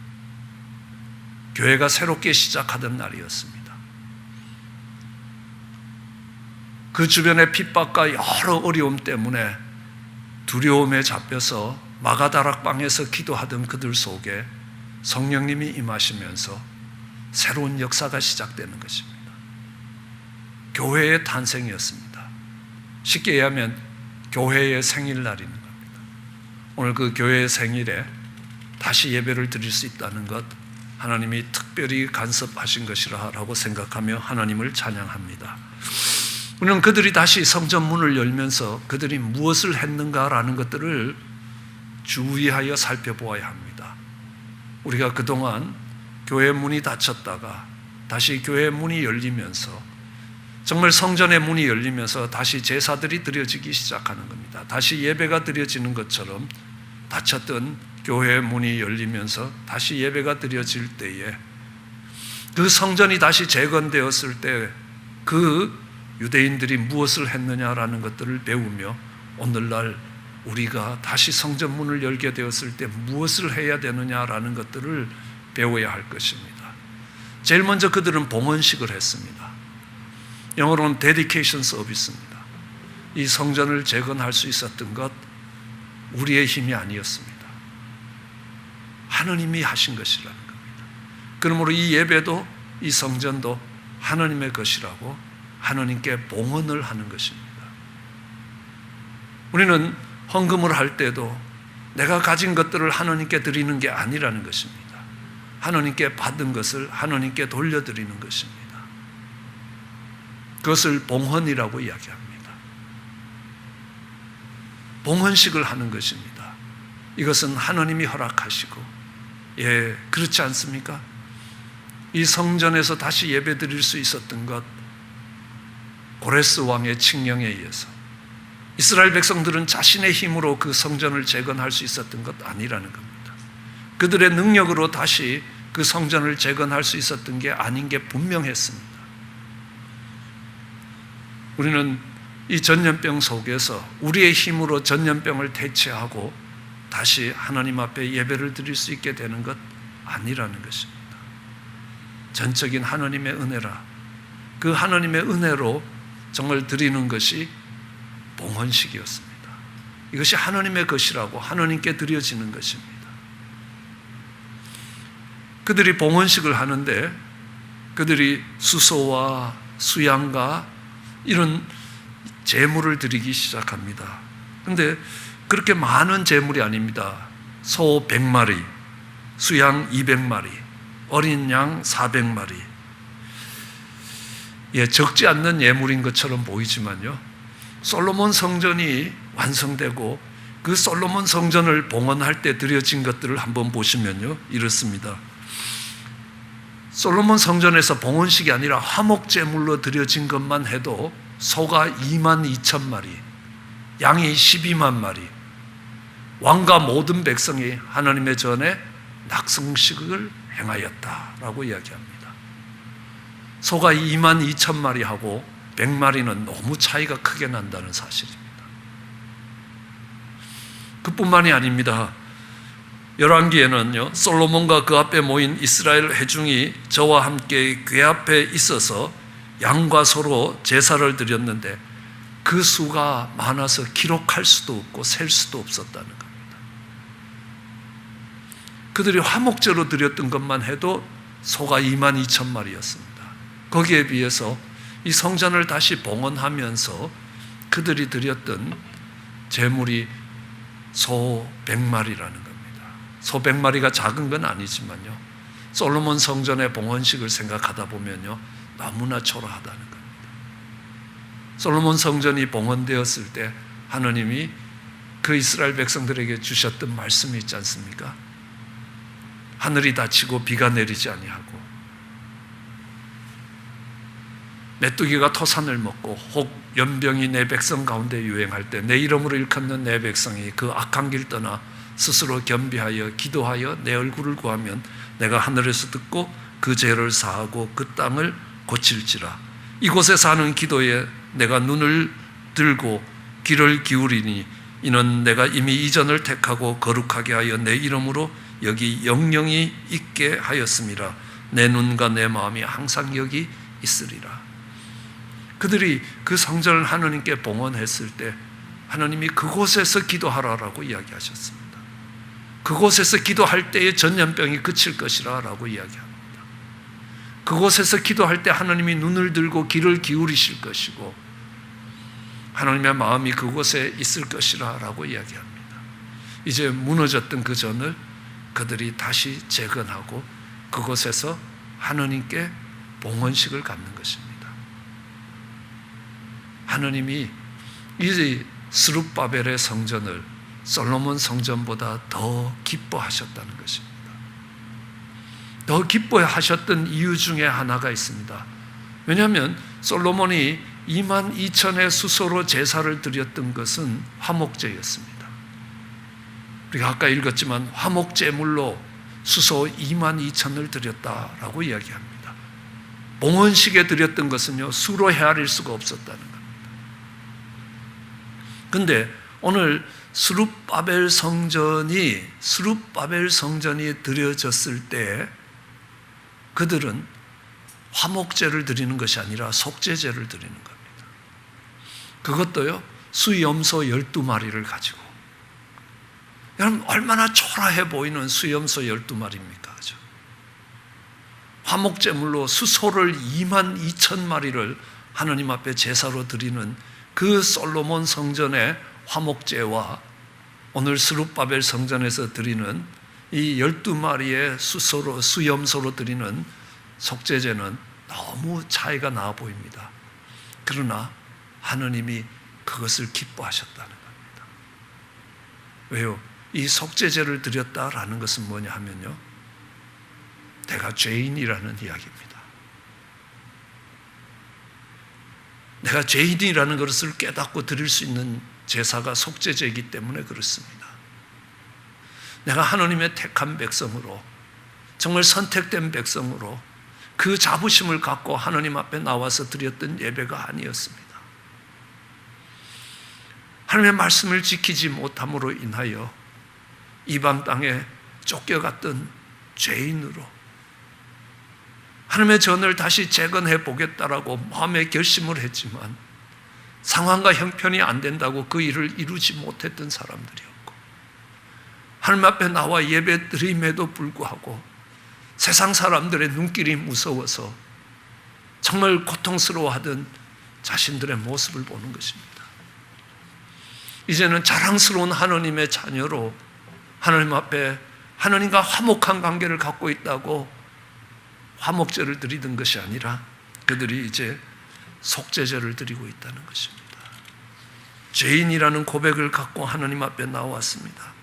교회가 새롭게 시작하던 날이었습니다. 그 주변의 핍박과 여러 어려움 때문에 두려움에 잡혀서 마가다락방에서 기도하던 그들 속에 성령님이 임하시면서 새로운 역사가 시작되는 것입니다. 교회의 탄생이었습니다. 쉽게 얘기하면 교회의 생일날인 겁니다. 오늘 그 교회의 생일에 다시 예배를 드릴 수 있다는 것, 하나님이 특별히 간섭하신 것이라고 생각하며 하나님을 찬양합니다. 우리는 그들이 다시 성전 문을 열면서 그들이 무엇을 했는가라는 것들을 주의하여 살펴보아야 합니다. 우리가 그동안 교회 문이 닫혔다가 다시 교회 문이 열리면서 정말 성전의 문이 열리면서 다시 제사들이 드려지기 시작하는 겁니다. 다시 예배가 드려지는 것처럼 닫혔던 교회의 문이 열리면서 다시 예배가 드려질 때에 그 성전이 다시 재건되었을 때 그 유대인들이 무엇을 했느냐라는 것들을 배우며 오늘날 우리가 다시 성전 문을 열게 되었을 때 무엇을 해야 되느냐라는 것들을 배워야 할 것입니다. 제일 먼저 그들은 봉헌식을 했습니다. 영어로는 데디케이션 서비스입니다. 이 성전을 재건할 수 있었던 것 우리의 힘이 아니었습니다. 하느님이 하신 것이라는 겁니다. 그러므로 이 예배도 이 성전도 하느님의 것이라고 하느님께 봉헌을 하는 것입니다. 우리는 헌금을 할 때도 내가 가진 것들을 하느님께 드리는 게 아니라는 것입니다. 하느님께 받은 것을 하느님께 돌려드리는 것입니다. 그것을 봉헌이라고 이야기합니다. 봉헌식을 하는 것입니다. 이것은 하느님이 허락하시고, 그렇지 않습니까? 이 성전에서 다시 예배 드릴 수 있었던 것, 고레스 왕의 칙령에 의해서 이스라엘 백성들은 자신의 힘으로 그 성전을 재건할 수 있었던 것 아니라는 겁니다. 그들의 능력으로 다시 그 성전을 재건할 수 있었던 게 아닌 게 분명했습니다. 우리는 이 전염병 속에서 우리의 힘으로 전염병을 대체하고 다시 하나님 앞에 예배를 드릴 수 있게 되는 것 아니라는 것입니다. 전적인 하나님의 은혜라, 그 하나님의 은혜로 정말 드리는 것이 봉헌식이었습니다. 이것이 하나님의 것이라고 하나님께 드려지는 것입니다. 그들이 봉헌식을 하는데 그들이 수소와 수양과 이런 제물을 드리기 시작합니다. 그런데 그렇게 많은 제물이 아닙니다. 소 100마리, 수양 200마리, 어린 양 400마리. 적지 않는 예물인 것처럼 보이지만요, 솔로몬 성전이 완성되고 그 솔로몬 성전을 봉헌할 때 드려진 것들을 한번 보시면요, 이렇습니다. 솔로몬 성전에서 봉헌식이 아니라 화목제물로 드려진 것만 해도 소가 22,000마리, 양이 12만 마리, 왕과 모든 백성이 하나님의 전에 낙성식을 행하였다라고 이야기합니다. 소가 22,000마리하고 100마리는 너무 차이가 크게 난다는 사실입니다. 그뿐만이 아닙니다. 열왕기에는요, 솔로몬과 그 앞에 모인 이스라엘 회중이 저와 함께 궤 앞에 있어서 양과 소로 제사를 드렸는데 그 수가 많아서 기록할 수도 없고 셀 수도 없었다는 겁니다. 그들이 화목제로 드렸던 것만 해도 소가 22,000마리였습니다. 거기에 비해서 이 성전을 다시 봉헌하면서 그들이 드렸던 제물이 소 100마리라는 겁니다. 소 100마리가 작은 건 아니지만요, 솔로몬 성전의 봉헌식을 생각하다 보면요, 너무나 초라하다는 겁니다. 솔로몬 성전이 봉헌되었을 때 하나님이 그 이스라엘 백성들에게 주셨던 말씀이 있지 않습니까? 하늘이 닫히고 비가 내리지 아니하고 메뚜기가 토산을 먹고 혹 연병이 내 백성 가운데 유행할 때 내 이름으로 일컫는 내 백성이 그 악한 길 떠나 스스로 겸비하여 기도하여 내 얼굴을 구하면 내가 하늘에서 듣고 그 죄를 사하고 그 땅을 고칠지라. 이곳에 사는 기도에 내가 눈을 들고 귀를 기울이니 이는 내가 이미 이전을 택하고 거룩하게 하여 내 이름으로 여기 영영이 있게 하였음이라. 내 눈과 내 마음이 항상 여기 있으리라. 그들이 그 성전을 하나님께 봉헌했을 때 하나님이 그곳에서 기도하라라고 이야기하셨습니다. 그곳에서 기도할 때에 전염병이 그칠 것이라 라고 이야기합니다. 그곳에서 기도할 때 하나님이 눈을 들고 귀를 기울이실 것이고 하나님의 마음이 그곳에 있을 것이라 라고 이야기합니다. 이제 무너졌던 그 전을 그들이 다시 재건하고 그곳에서 하나님께 봉헌식을 갖는 것입니다. 하나님이 이 스룹바벨의 성전을 솔로몬 성전보다 더 기뻐하셨다는 것입니다. 더 기뻐하셨던 이유 중에 하나가 있습니다. 왜냐하면 솔로몬이 22,000의 수소로 제사를 드렸던 것은 화목제였습니다. 우리가 아까 읽었지만 화목제물로 수소 22,000을 드렸다라고 이야기합니다. 봉헌식에 드렸던 것은요, 수로 헤아릴 수가 없었다는 겁니다. 그런데 오늘 스룹바벨 성전이 드려졌을 때 그들은 화목제를 드리는 것이 아니라 속죄제를 드리는 겁니다. 그것도요, 수염소 12마리를 가지고. 여러분, 얼마나 초라해 보이는 수염소 12마리입니까? 그죠? 화목제물로 수소를 22,000마리를 하나님 앞에 제사로 드리는 그 솔로몬 성전의 화목제와 오늘 스룹바벨 성전에서 드리는 이 12마리의 수염소로 드리는 속죄제는 너무 차이가 나 보입니다. 그러나 하느님이 그것을 기뻐하셨다는 겁니다. 왜요? 이 속죄제를 드렸다라는 것은 뭐냐 하면요, 내가 죄인이라는 이야기입니다. 내가 죄인이라는 것을 깨닫고 드릴 수 있는 제사가 속죄제이기 때문에 그렇습니다. 내가 하나님의 택한 백성으로, 정말 선택된 백성으로 그 자부심을 갖고 하나님 앞에 나와서 드렸던 예배가 아니었습니다. 하나님의 말씀을 지키지 못함으로 인하여 이방 땅에 쫓겨갔던 죄인으로 하나님의 전을 다시 재건해 보겠다라고 마음에 결심을 했지만 상황과 형편이 안 된다고 그 일을 이루지 못했던 사람들이었고, 하나님 앞에 나와 예배 드림에도 불구하고 세상 사람들의 눈길이 무서워서 정말 고통스러워하던 자신들의 모습을 보는 것입니다. 이제는 자랑스러운 하나님의 자녀로 하나님 앞에 하나님과 화목한 관계를 갖고 있다고 화목제를 드리던 것이 아니라 그들이 이제 속죄제를 드리고 있다는 것입니다. 죄인이라는 고백을 갖고 하나님 앞에 나왔습니다.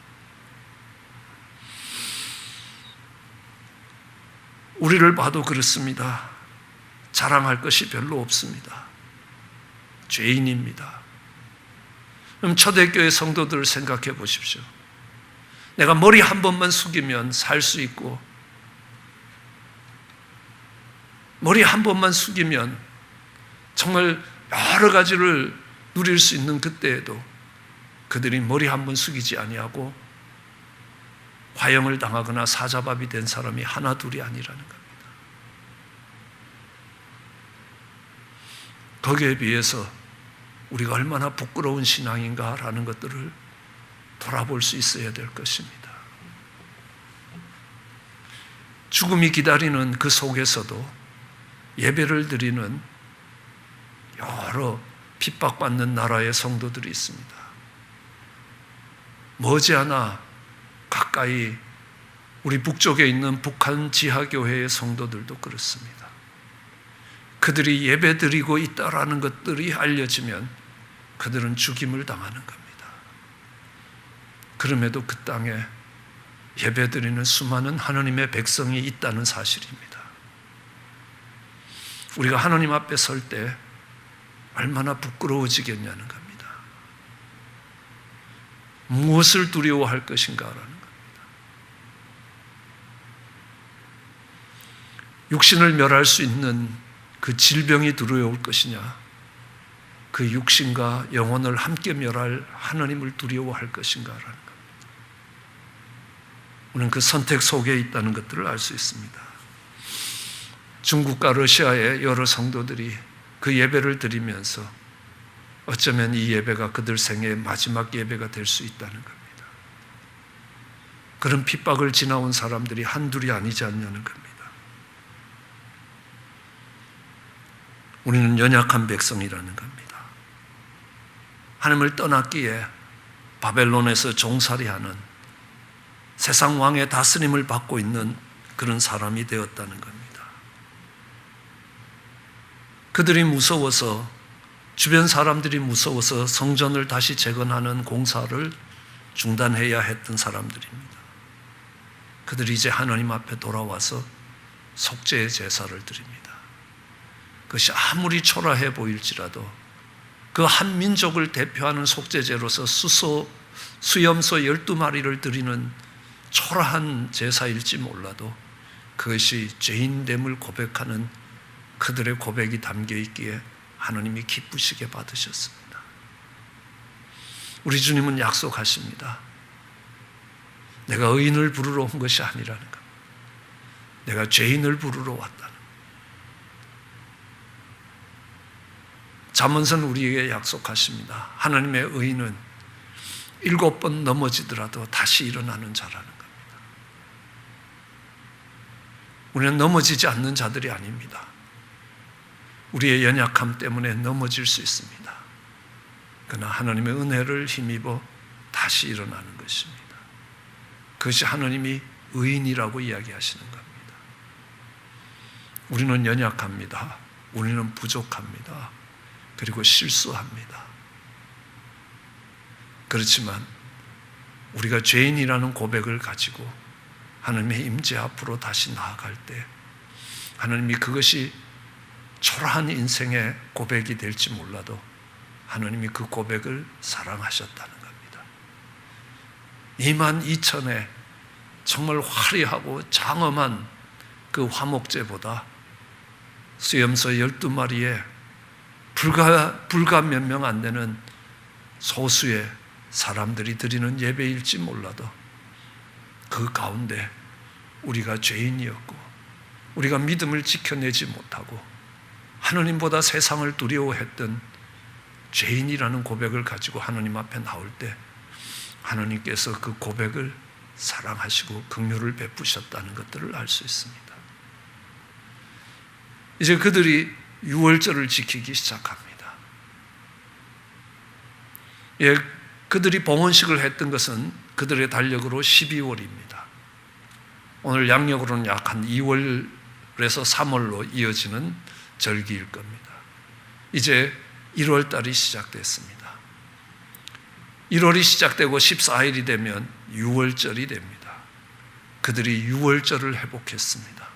우리를 봐도 그렇습니다. 자랑할 것이 별로 없습니다. 죄인입니다. 그럼 초대교회 성도들을 생각해 보십시오. 내가 머리 한 번만 숙이면 살 수 있고, 머리 한 번만 숙이면 정말 여러 가지를 누릴 수 있는 그때에도 그들이 머리 한 번 숙이지 아니하고 화형을 당하거나 사자밥이 된 사람이 하나 둘이 아니라는 겁니다. 거기에 비해서 우리가 얼마나 부끄러운 신앙인가라는 것들을 돌아볼 수 있어야 될 것입니다. 죽음이 기다리는 그 속에서도 예배를 드리는 여러 핍박받는 나라의 성도들이 있습니다. 머지않아 가까이 우리 북쪽에 있는 북한 지하교회의 성도들도 그렇습니다. 그들이 예배 드리고 있다라는 것들이 알려지면 그들은 죽임을 당하는 겁니다. 그럼에도 그 땅에 예배 드리는 수많은 하나님의 백성이 있다는 사실입니다. 우리가 하나님 앞에 설 때 얼마나 부끄러워지겠냐는 겁니다. 무엇을 두려워할 것인가라는 겁니다. 육신을 멸할 수 있는 그 질병이 두려울 것이냐, 그 육신과 영혼을 함께 멸할 하나님을 두려워할 것인가라는 겁니다. 우리는 그 선택 속에 있다는 것들을 알 수 있습니다. 중국과 러시아의 여러 성도들이 그 예배를 드리면서 어쩌면 이 예배가 그들 생애의 마지막 예배가 될 수 있다는 겁니다. 그런 핍박을 지나온 사람들이 한둘이 아니지 않냐는 겁니다. 우리는 연약한 백성이라는 겁니다. 하나님을 떠났기에 바벨론에서 종살이하는 세상 왕의 다스림을 받고 있는 그런 사람이 되었다는 겁니다. 그들이 무서워서, 주변 사람들이 무서워서 성전을 다시 재건하는 공사를 중단해야 했던 사람들입니다. 그들이 이제 하나님 앞에 돌아와서 속죄의 제사를 드립니다. 그것이 아무리 초라해 보일지라도 그 한 민족을 대표하는 속죄제로서 수염소 12마리를 드리는 초라한 제사일지 몰라도 그것이 죄인됨을 고백하는 그들의 고백이 담겨 있기에 하나님이 기쁘시게 받으셨습니다. 우리 주님은 약속하십니다. 내가 의인을 부르러 온 것이 아니라는 것. 내가 죄인을 부르러 왔다는 것. 잠언서는 우리에게 약속하십니다. 하나님의 의인은 7번 넘어지더라도 다시 일어나는 자라는 겁니다. 우리는 넘어지지 않는 자들이 아닙니다. 우리의 연약함 때문에 넘어질 수 있습니다. 그러나 하나님의 은혜를 힘입어 다시 일어나는 것입니다. 그것이 하나님이 의인이라고 이야기하시는 겁니다. 우리는 연약합니다. 우리는 부족합니다. 그리고 실수합니다. 그렇지만 우리가 죄인이라는 고백을 가지고 하나님의 임재 앞으로 다시 나아갈 때 하나님이 그것이 초라한 인생의 고백이 될지 몰라도 하나님이 그 고백을 사랑하셨다는 겁니다. 22,000의 정말 화려하고 장엄한 그 화목제보다 수염소 12마리에 불과 몇 명 안 되는 소수의 사람들이 드리는 예배일지 몰라도 그 가운데 우리가 죄인이었고 우리가 믿음을 지켜내지 못하고 하나님보다 세상을 두려워했던 죄인이라는 고백을 가지고 하나님 앞에 나올 때 하나님께서 그 고백을 사랑하시고 긍휼을 베푸셨다는 것들을 알 수 있습니다. 이제 그들이 유월절을 지키기 시작합니다. 그들이 봉헌식을 했던 것은 그들의 달력으로 12월입니다. 오늘 양력으로는 약 한 2월에서 3월로 이어지는 절기일 겁니다. 이제 1월 달이 시작됐습니다. 1월이 시작되고 14일이 되면 6월절이 됩니다. 그들이 6월절을 회복했습니다.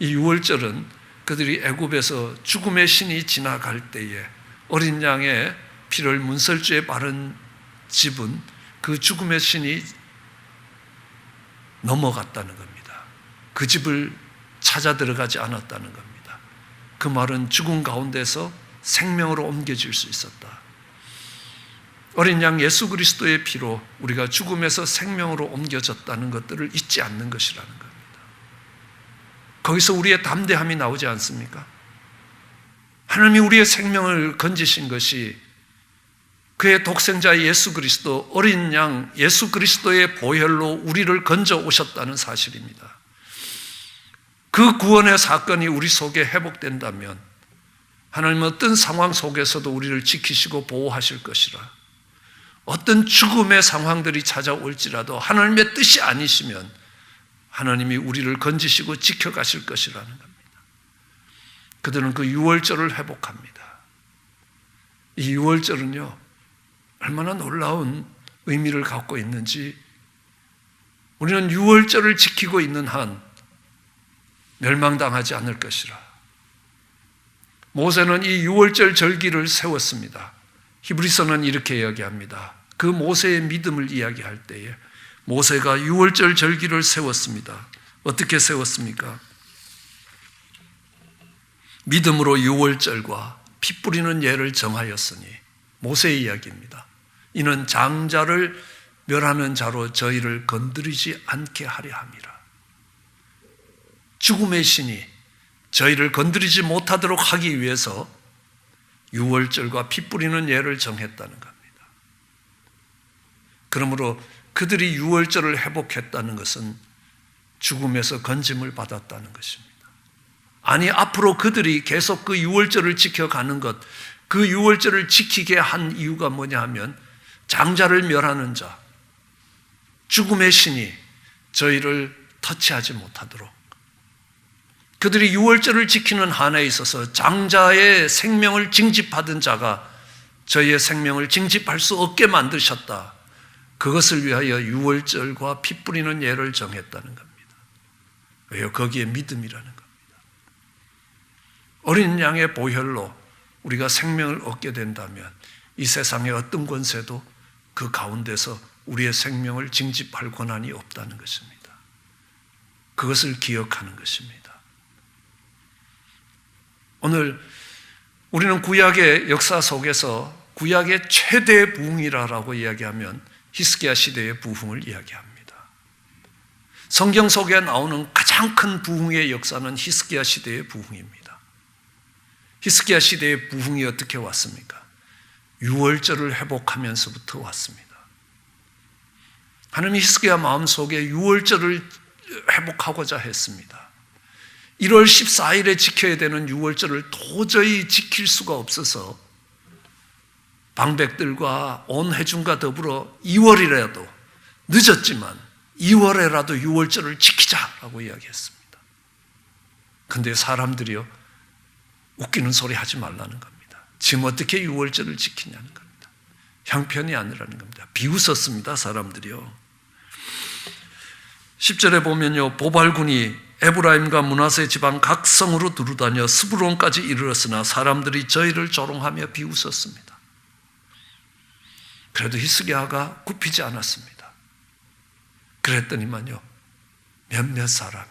이 6월절은 그들이 애굽에서 죽음의 신이 지나갈 때에 어린 양의 피를 문설주에 바른 집은 그 죽음의 신이 넘어갔다는 겁니다. 그 집을 찾아 들어가지 않았다는 겁니다. 그 말은 죽음 가운데서 생명으로 옮겨질 수 있었다. 어린 양 예수 그리스도의 피로 우리가 죽음에서 생명으로 옮겨졌다는 것들을 잊지 않는 것이라는 겁니다. 거기서 우리의 담대함이 나오지 않습니까? 하나님이 우리의 생명을 건지신 것이 그의 독생자 예수 그리스도, 어린 양 예수 그리스도의 보혈로 우리를 건져 오셨다는 사실입니다. 그 구원의 사건이 우리 속에 회복된다면 하나님은 어떤 상황 속에서도 우리를 지키시고 보호하실 것이라. 어떤 죽음의 상황들이 찾아올지라도 하나님의 뜻이 아니시면 하나님이 우리를 건지시고 지켜가실 것이라는 겁니다. 그들은 그 유월절을 회복합니다. 이 유월절은요, 얼마나 놀라운 의미를 갖고 있는지 우리는 유월절을 지키고 있는 한 멸망당하지 않을 것이라. 모세는 이 유월절 절기를 세웠습니다. 히브리서는 이렇게 이야기합니다. 그 모세의 믿음을 이야기할 때에 모세가 유월절 절기를 세웠습니다. 어떻게 세웠습니까? 믿음으로 유월절과 피 뿌리는 예를 정하였으니, 모세의 이야기입니다. 이는 장자를 멸하는 자로 저희를 건드리지 않게 하려 함이라. 죽음의 신이 저희를 건드리지 못하도록 하기 위해서 유월절과 피 뿌리는 예를 정했다는 겁니다. 그러므로 그들이 유월절을 회복했다는 것은 죽음에서 건짐을 받았다는 것입니다. 아니, 앞으로 그들이 계속 그 유월절을 지켜가는 것, 그 유월절을 지키게 한 이유가 뭐냐 하면 장자를 멸하는 자, 죽음의 신이 저희를 터치하지 못하도록, 그들이 유월절을 지키는 한에 있어서 장자의 생명을 징집하던 자가 저희의 생명을 징집할 수 없게 만드셨다. 그것을 위하여 유월절과 피 뿌리는 예를 정했다는 겁니다. 왜요? 거기에 믿음이라는 겁니다. 어린 양의 보혈로 우리가 생명을 얻게 된다면 이 세상의 어떤 권세도 그 가운데서 우리의 생명을 징집할 권한이 없다는 것입니다. 그것을 기억하는 것입니다. 오늘 우리는 구약의 역사 속에서 구약의 최대 부흥이라고 이야기하면 히스기야 시대의 부흥을 이야기합니다. 성경 속에 나오는 가장 큰 부흥의 역사는 히스기야 시대의 부흥입니다. 히스기야 시대의 부흥이 어떻게 왔습니까? 유월절을 회복하면서부터 왔습니다. 하나님이 히스기야 마음속에 유월절을 회복하고자 했습니다. 1월 14일에 지켜야 되는 유월절을 도저히 지킬 수가 없어서 방백들과 온 회중과 더불어 2월이라도 늦었지만 2월에라도 유월절을 지키자라고 이야기했습니다. 그런데 사람들이요, 웃기는 소리 하지 말라는 겁니다. 지금 어떻게 유월절을 지키냐는 겁니다. 형편이 아니라는 겁니다. 비웃었습니다, 사람들이요. 10절에 보면요, 보발군이 에브라임과 므낫세 지방 각 성으로 두루다녀 스브론까지 이르렀으나 사람들이 저희를 조롱하며 비웃었습니다. 그래도 히스기야가 굽히지 않았습니다. 그랬더니만요, 몇몇 사람이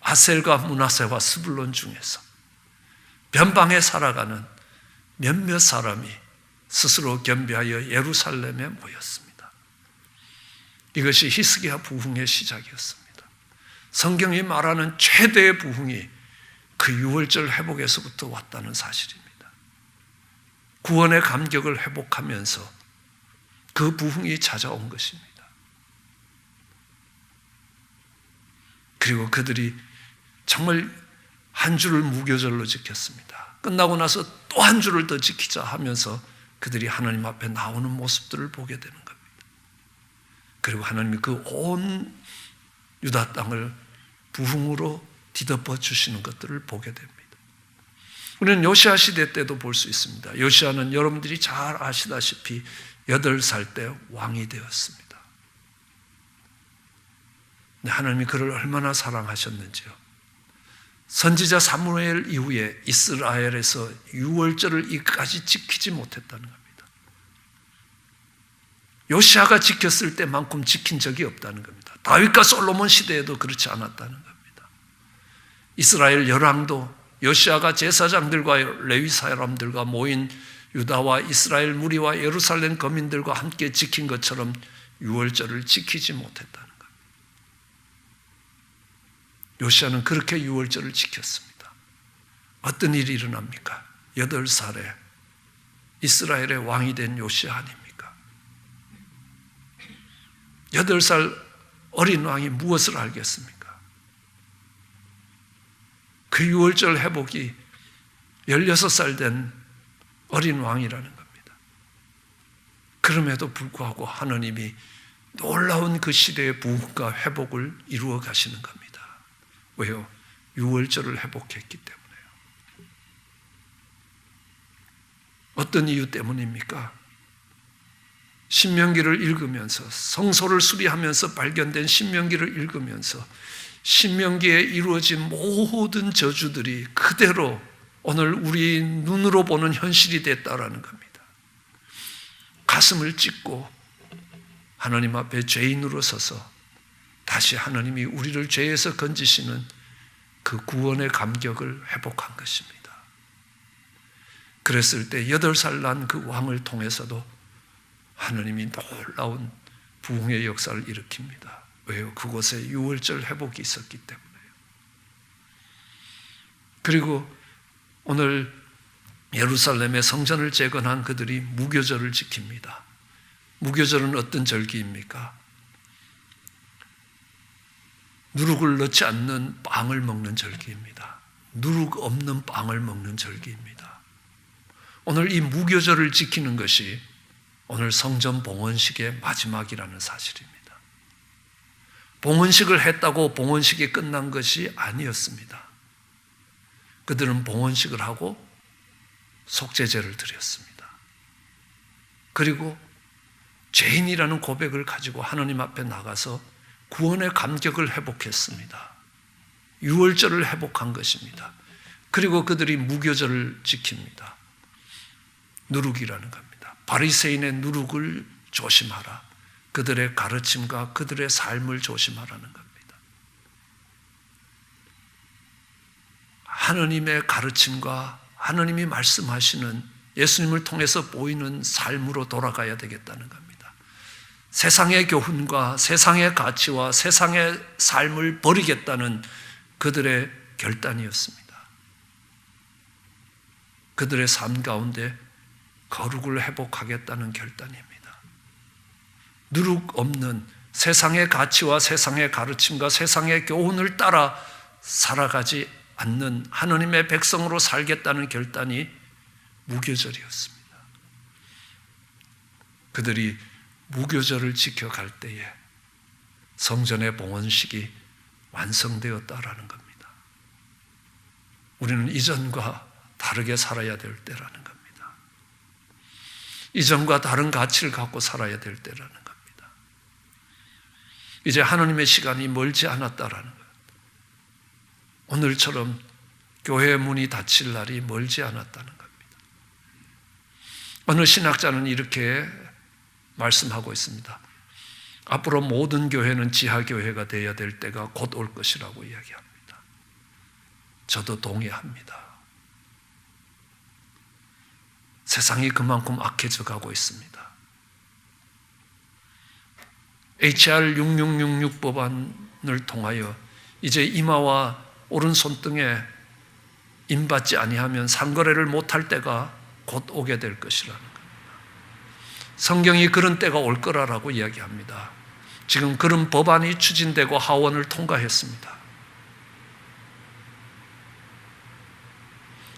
아셀과 므낫세와 스불론 중에서 변방에 살아가는 몇몇 사람이 스스로 겸비하여 예루살렘에 모였습니다. 이것이 히스기야 부흥의 시작이었습니다. 성경이 말하는 최대의 부흥이 그 유월절 회복에서부터 왔다는 사실입니다. 구원의 감격을 회복하면서 그 부흥이 찾아온 것입니다. 그리고 그들이 정말 한 주를 무교절로 지켰습니다. 끝나고 나서 또 한 주를 더 지키자 하면서 그들이 하나님 앞에 나오는 모습들을 보게 되는 겁니다. 그리고 하나님이 그 온 유다 땅을 부흥으로 뒤덮어 주시는 것들을 보게 됩니다. 우리는 요시야 시대 때도 볼 수 있습니다. 요시야는 여러분들이 잘 아시다시피 8살 때 왕이 되었습니다. 하나님이 그를 얼마나 사랑하셨는지요. 선지자 사무엘 이후에 이스라엘에서 유월절을 이까지 지키지 못했다는 겁니다. 요시야가 지켰을 때만큼 지킨 적이 없다는 겁니다. 다윗과 솔로몬 시대에도 그렇지 않았다는 겁니다. 이스라엘 열왕도 요시야가 제사장들과 레위 사람들과 모인 유다와 이스라엘 무리와 예루살렘 거민들과 함께 지킨 것처럼 유월절을 지키지 못했다는 겁니다. 요시야는 그렇게 유월절을 지켰습니다. 어떤 일이 일어납니까? 8살에 이스라엘의 왕이 된 요시야 아닙니까? 8살 어린 왕이 무엇을 알겠습니까? 그 유월절 회복이 16살 된 어린 왕이라는 겁니다. 그럼에도 불구하고 하나님이 놀라운 그 시대의 부흥과 회복을 이루어 가시는 겁니다. 왜요? 유월절을 회복했기 때문에요. 어떤 이유 때문입니까? 신명기를 읽으면서, 성소를 수리하면서 발견된 신명기를 읽으면서 신명기에 이루어진 모든 저주들이 그대로 오늘 우리 눈으로 보는 현실이 됐다라는 겁니다. 가슴을 찢고 하나님 앞에 죄인으로 서서 다시 하나님이 우리를 죄에서 건지시는 그 구원의 감격을 회복한 것입니다. 그랬을 때 8살 난 그 왕을 통해서도 하나님이 놀라운 부흥의 역사를 일으킵니다. 왜요? 그곳에 유월절 회복이 있었기 때문에요. 그리고 오늘 예루살렘의 성전을 재건한 그들이 무교절을 지킵니다. 무교절은 어떤 절기입니까? 누룩을 넣지 않는 빵을 먹는 절기입니다. 누룩 없는 빵을 먹는 절기입니다. 오늘 이 무교절을 지키는 것이 오늘 성전 봉헌식의 마지막이라는 사실입니다. 봉헌식을 했다고 봉헌식이 끝난 것이 아니었습니다. 그들은 봉헌식을 하고 속죄제를 드렸습니다. 그리고 죄인이라는 고백을 가지고 하나님 앞에 나가서 구원의 감격을 회복했습니다. 유월절을 회복한 것입니다. 그리고 그들이 무교절을 지킵니다. 누룩이라는 겁니다. 바리새인의 누룩을 조심하라. 그들의 가르침과 그들의 삶을 조심하라는 겁니다. 하나님의 가르침과 하나님이 말씀하시는 예수님을 통해서 보이는 삶으로 돌아가야 되겠다는 겁니다. 세상의 교훈과 세상의 가치와 세상의 삶을 버리겠다는 그들의 결단이었습니다. 그들의 삶 가운데 거룩을 회복하겠다는 결단입니다. 누룩 없는 세상의 가치와 세상의 가르침과 세상의 교훈을 따라 살아가지 않는 하나님의 백성으로 살겠다는 결단이 무교절이었습니다. 그들이 무교절을 지켜갈 때에 성전의 봉헌식이 완성되었다라는 겁니다. 우리는 이전과 다르게 살아야 될 때라는 겁니다. 이전과 다른 가치를 갖고 살아야 될 때라는 겁니다. 이제 하나님의 시간이 멀지 않았다라는 것. 오늘처럼 교회의 문이 닫힐 날이 멀지 않았다는 겁니다. 어느 신학자는 이렇게 말씀하고 있습니다. 앞으로 모든 교회는 지하교회가 되어야 될 때가 곧 올 것이라고 이야기합니다. 저도 동의합니다. 세상이 그만큼 악해져 가고 있습니다. HR 6666 법안을 통하여 이제 이마와 오른손등에 임받지 아니하면 상거래를 못할 때가 곧 오게 될 것이라는 겁니다. 성경이 그런 때가 올 거라고 이야기합니다. 지금 그런 법안이 추진되고 하원을 통과했습니다.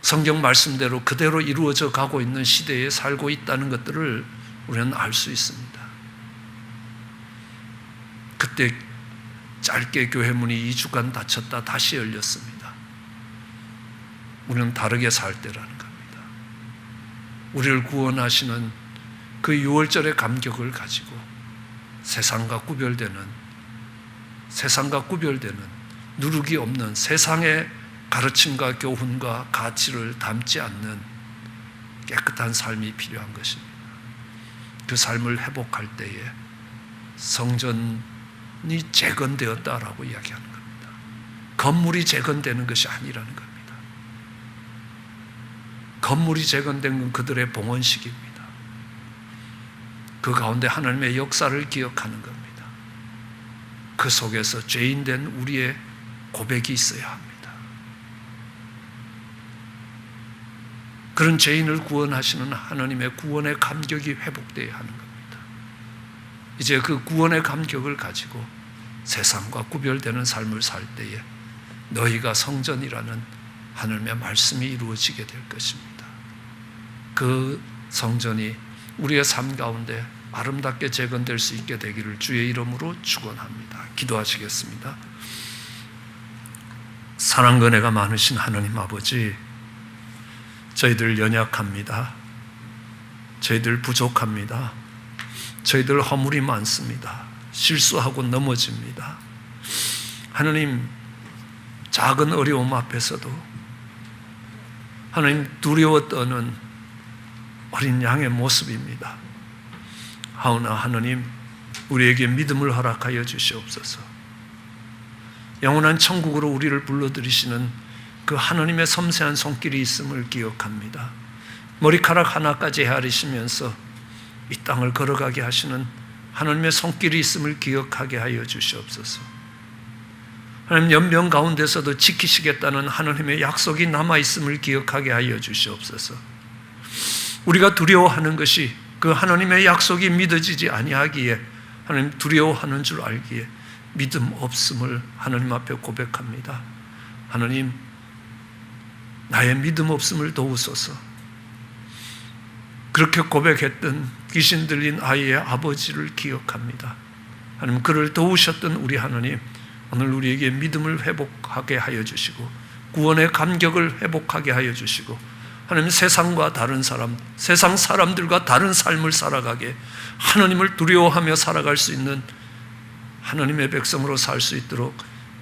성경 말씀대로 그대로 이루어져 가고 있는 시대에 살고 있다는 것들을 우리는 알 수 있습니다. 그때 짧게 교회 문이 2주간 닫혔다 다시 열렸습니다. 우리는 다르게 살 때라는 겁니다. 우리를 구원하시는 그 6월절의 감격을 가지고 세상과 구별되는 누룩이 없는 세상의 가르침과 교훈과 가치를 담지 않는 깨끗한 삶이 필요한 것입니다. 그 삶을 회복할 때에 성전이 재건되었다라고 이야기하는 겁니다. 건물이 재건되는 것이 아니라는 겁니다. 건물이 재건된 건 그들의 봉헌식입니다. 그 가운데 하나님의 역사를 기억하는 겁니다. 그 속에서 죄인된 우리의 고백이 있어야 합니다. 그런 죄인을 구원하시는 하나님의 구원의 감격이 회복되어야 하는 겁니다. 이제 그 구원의 감격을 가지고 세상과 구별되는 삶을 살 때에 너희가 성전이라는 하나님의 말씀이 이루어지게 될 것입니다. 그 성전이 우리의 삶 가운데 아름답게 재건될 수 있게 되기를 주의 이름으로 축원합니다. 기도하시겠습니다. 사랑과 은혜가 많으신 하나님 아버지, 저희들 연약합니다. 저희들 부족합니다. 저희들 허물이 많습니다. 실수하고 넘어집니다. 하나님, 작은 어려움 앞에서도 하나님 두려워 떠는 어린 양의 모습입니다. 하오나 하나님, 우리에게 믿음을 허락하여 주시옵소서. 영원한 천국으로 우리를 불러들이시는 그 하나님의 섬세한 손길이 있음을 기억합니다. 머리카락 하나까지 헤아리시면서 이 땅을 걸어가게 하시는 하나님의 손길이 있음을 기억하게 하여 주시옵소서. 하나님, 연명 가운데서도 지키시겠다는 하나님의 약속이 남아있음을 기억하게 하여 주시옵소서. 우리가 두려워하는 것이 그 하나님의 약속이 믿어지지 아니하기에 하나님 두려워하는 줄 알기에 믿음 없음을 하나님 앞에 고백합니다. 하나님, 나의 믿음 없음을 도우소서. 그렇게 고백했던 귀신 들린 아이의 아버지를 기억합니다. 하나님, 그를 도우셨던 우리 하나님, 오늘 우리에게 믿음을 회복하게 하여 주시고 구원의 감격을 회복하게 하여 주시고 하나님, 세상과 다른 사람, 세상 사람들과 다른 삶을 살아가게 하나님을 두려워하며 살아갈 수 있는 하나님의 백성으로 살 수 있도록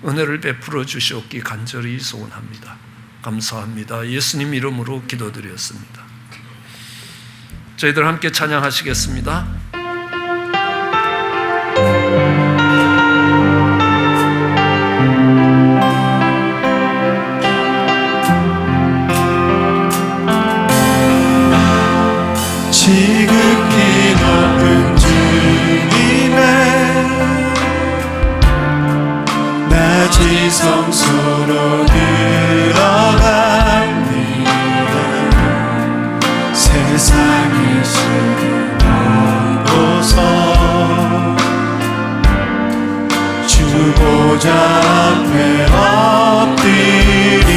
은혜를 베풀어 주시옵기 간절히 소원합니다. 감사합니다. 예수님 이름으로 기도드렸습니다. 저희들 함께 찬양하시겠습니다. 성소로 들어갑니다. 세상의 신을 얻고서 주 보좌 앞에 엎드리리.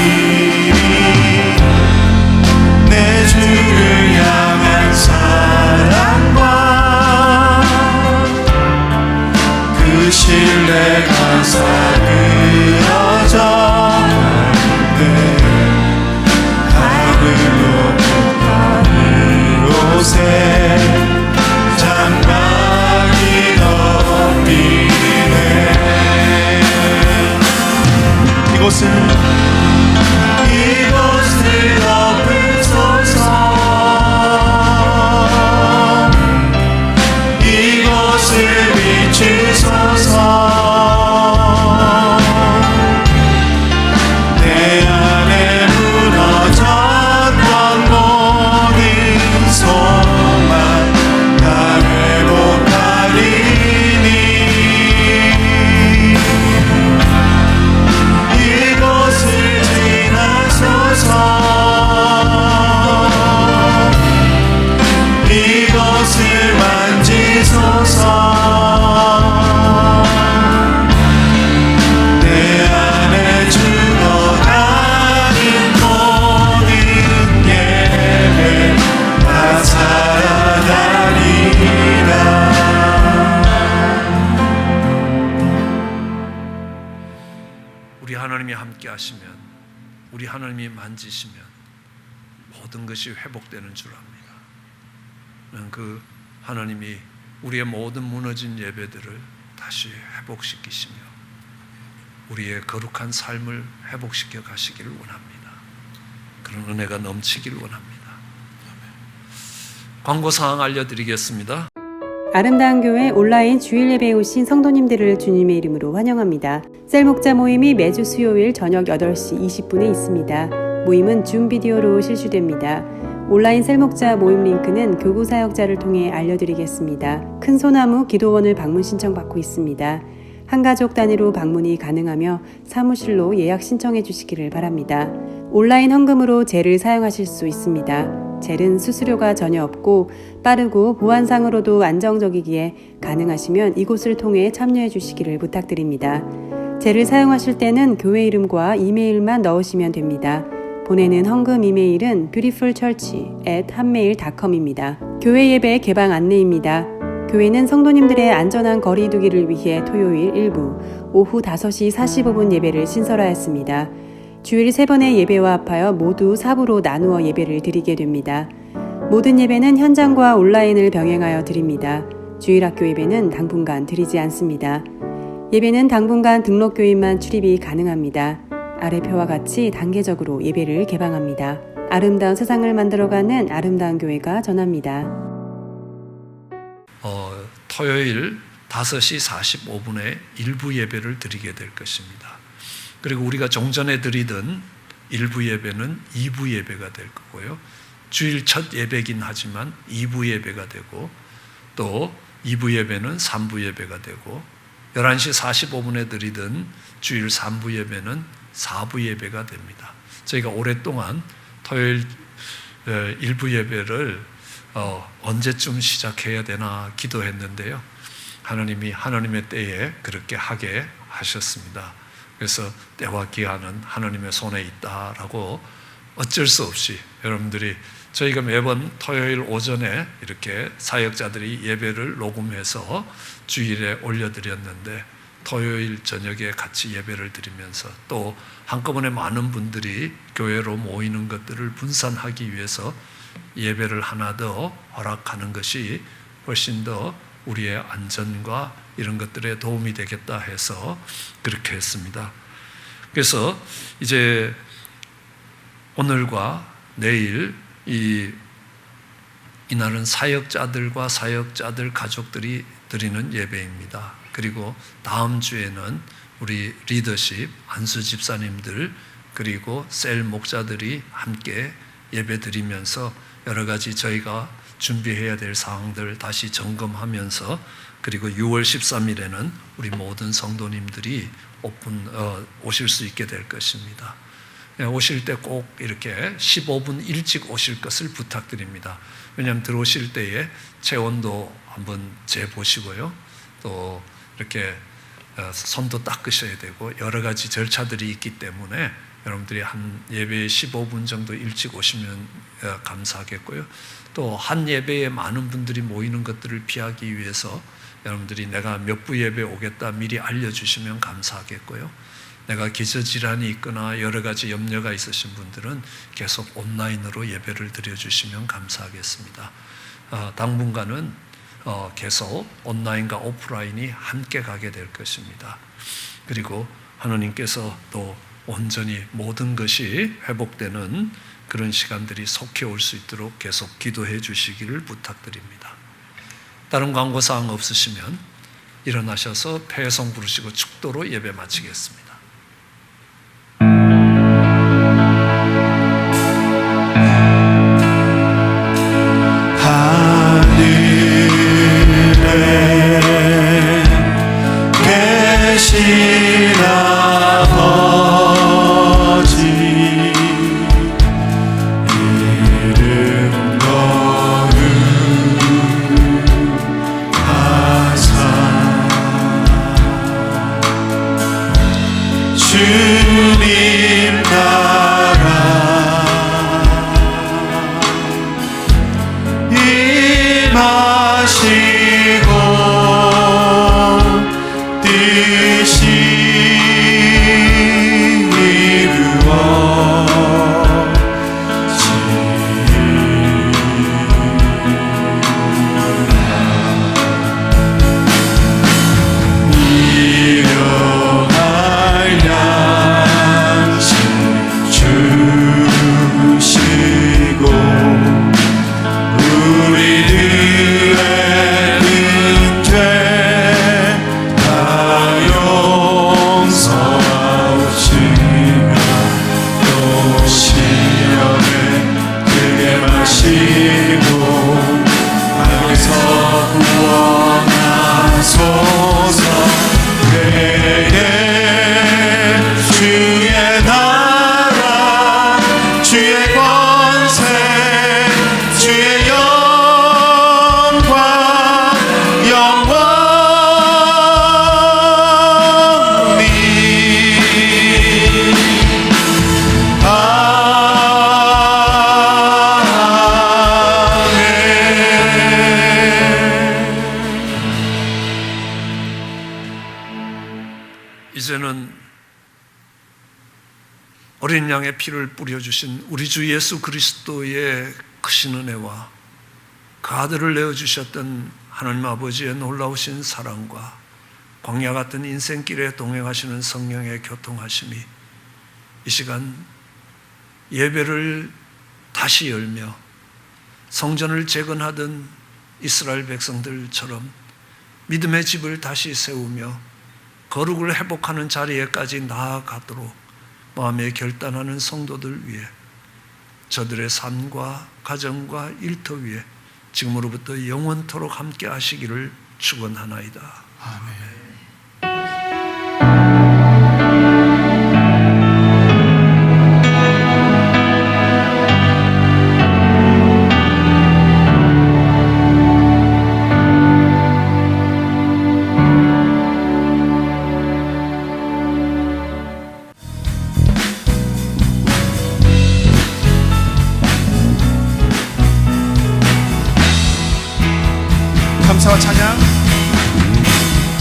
내 주를 향한 사랑과 그 신뢰가 사그러져 가는데 하늘로부터 이곳에 장막이 덮이네. 이곳을 덮으소서. 이곳을 비추소서. 내 안에 무너졌던 모든 소망 다 회복하리니. 이곳을 지나소서. 이곳을 만지소서. 내 안에 죽어가는 모든 예배 다 살아나리라. 우리 하나님이 함께 하시면, 우리 하나님이 만지시면 모든 것이 회복되는 줄 압니다. 그 하나님이 우리의 모든 무너진 예배들을 다시 회복시키시며 우리의 거룩한 삶을 회복시켜 가시기를 원합니다. 그런 은혜가 넘치기를 원합니다. 광고사항 알려드리겠습니다. 아름다운 교회 온라인 주일 예배에 오신 성도님들을 주님의 이름으로 환영합니다. 셀 목자 모임이 매주 수요일 저녁 8시 20분에 있습니다. 모임은 줌 비디오로 실시됩니다. 온라인 셀 목자 모임 링크는 교구 사역자를 통해 알려드리겠습니다. 큰 소나무 기도원을 방문 신청받고 있습니다. 한가족 단위로 방문이 가능하며 사무실로 예약 신청해 주시기를 바랍니다. 온라인 헌금으로 젤을 사용하실 수 있습니다. 젤은 수수료가 전혀 없고 빠르고 보안상으로도 안정적이기에 가능하시면 이곳을 통해 참여해 주시기를 부탁드립니다. 젤을 사용하실 때는 교회 이름과 이메일만 넣으시면 됩니다. 보내는 헌금 이메일은 beautifulchurch@한메일.com입니다. 교회 예배 개방 안내입니다. 교회는 성도님들의 안전한 거리 두기를 위해 토요일 일부, 오후 5시 45분 예배를 신설하였습니다. 주일 3번의 예배와 합하여 모두 4부로 나누어 예배를 드리게 됩니다. 모든 예배는 현장과 온라인을 병행하여 드립니다. 주일학교 예배는 당분간 드리지 않습니다. 예배는 당분간 등록교인만 출입이 가능합니다. 아래 표와 같이 단계적으로 예배를 개방합니다. 아름다운 세상을 만들어가는 아름다운 교회가 전합니다. 토요일 5시 45분에 일부 예배를 드리게 될 것입니다. 그리고 우리가 종전에 드리던 일부 예배는 2부 예배가 될 거고요. 주일 첫 예배긴 하지만 2부 예배가 되고 또 2부 예배는 3부 예배가 되고 11시 45분에 드리던 주일 3부 예배는 4부 예배가 됩니다. 저희가 오랫동안 토요일 일부 예배를 언제쯤 시작해야 되나 기도했는데요. 하나님이 하나님의 때에 그렇게 하게 하셨습니다. 그래서 때와 기한은 하나님의 손에 있다라고 어쩔 수 없이 여러분들이 저희가 매번 토요일 오전에 이렇게 사역자들이 예배를 녹음해서 주일에 올려드렸는데 토요일 저녁에 같이 예배를 드리면서 또 한꺼번에 많은 분들이 교회로 모이는 것들을 분산하기 위해서 예배를 하나 더 허락하는 것이 훨씬 더 우리의 안전과 이런 것들에 도움이 되겠다 해서 그렇게 했습니다. 그래서 이제 오늘과 내일 이날은 사역자들과 사역자들 가족들이 드리는 예배입니다. 그리고 다음 주에는 우리 리더십, 안수 집사님들 그리고 셀 목자들이 함께 예배 드리면서 여러 가지 저희가 준비해야 될 사항들 다시 점검하면서 그리고 6월 13일에는 우리 모든 성도님들이 오실 수 있게 될 것입니다. 오실 때 꼭 이렇게 15분 일찍 오실 것을 부탁드립니다. 왜냐하면 들어오실 때에 체온도 한번 재보시고요. 또 이렇게 손도 닦으셔야 되고 여러 가지 절차들이 있기 때문에 여러분들이 한 예배에 15분 정도 일찍 오시면 감사하겠고요. 또 한 예배에 많은 분들이 모이는 것들을 피하기 위해서 여러분들이 내가 몇 부 예배 오겠다 미리 알려주시면 감사하겠고요. 내가 기저질환이 있거나 여러 가지 염려가 있으신 분들은 계속 온라인으로 예배를 드려주시면 감사하겠습니다. 당분간은 계속 온라인과 오프라인이 함께 가게 될 것입니다. 그리고 하나님께서 또 온전히 모든 것이 회복되는 그런 시간들이 속히 올 수 있도록 계속 기도해 주시기를 부탁드립니다. 다른 광고사항 없으시면 일어나셔서 폐송 부르시고 축도로 예배 마치겠습니다. 하늘에 계신 아버지 이름 거룩하사 주님 나라 임하시고 뜻이 일용할 양식 주시고 우리들의 큰 죄 다 용서하시며 또 시험에 들게 마시고 악에서 구원하소서. 내게 주의 나라 주의 권세 주의 영광 영원히 이제는 어린 양의 피를 뿌려주신 우리 주 예수 그리스도의 크신 은혜와 그 아들을 내어주셨던 하나님 아버지의 놀라우신 사랑과 광야 같은 인생길에 동행하시는 성령의 교통하심이 이 시간 예배를 다시 열며 성전을 재건하던 이스라엘 백성들처럼 믿음의 집을 다시 세우며 거룩을 회복하는 자리에까지 나아가도록 마음에 결단하는 성도들 위해 저들의 삶과 가정과 일터 위에 지금으로부터 영원토록 함께 하시기를 축원하나이다. 아멘. 감사와 찬양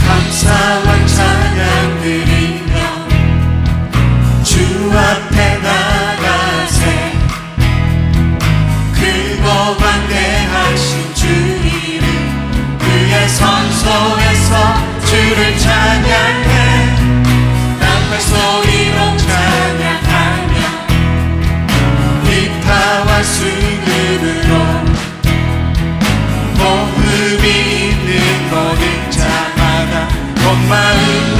감사와 찬양 드리며 주 앞에 나가세 크고 광대하신 주 이름 그의 성소에서 주를 찬양해 땅발 소리로 찬양하며 기타와 수금으로 모음이 있는 모든 자마다 온 마음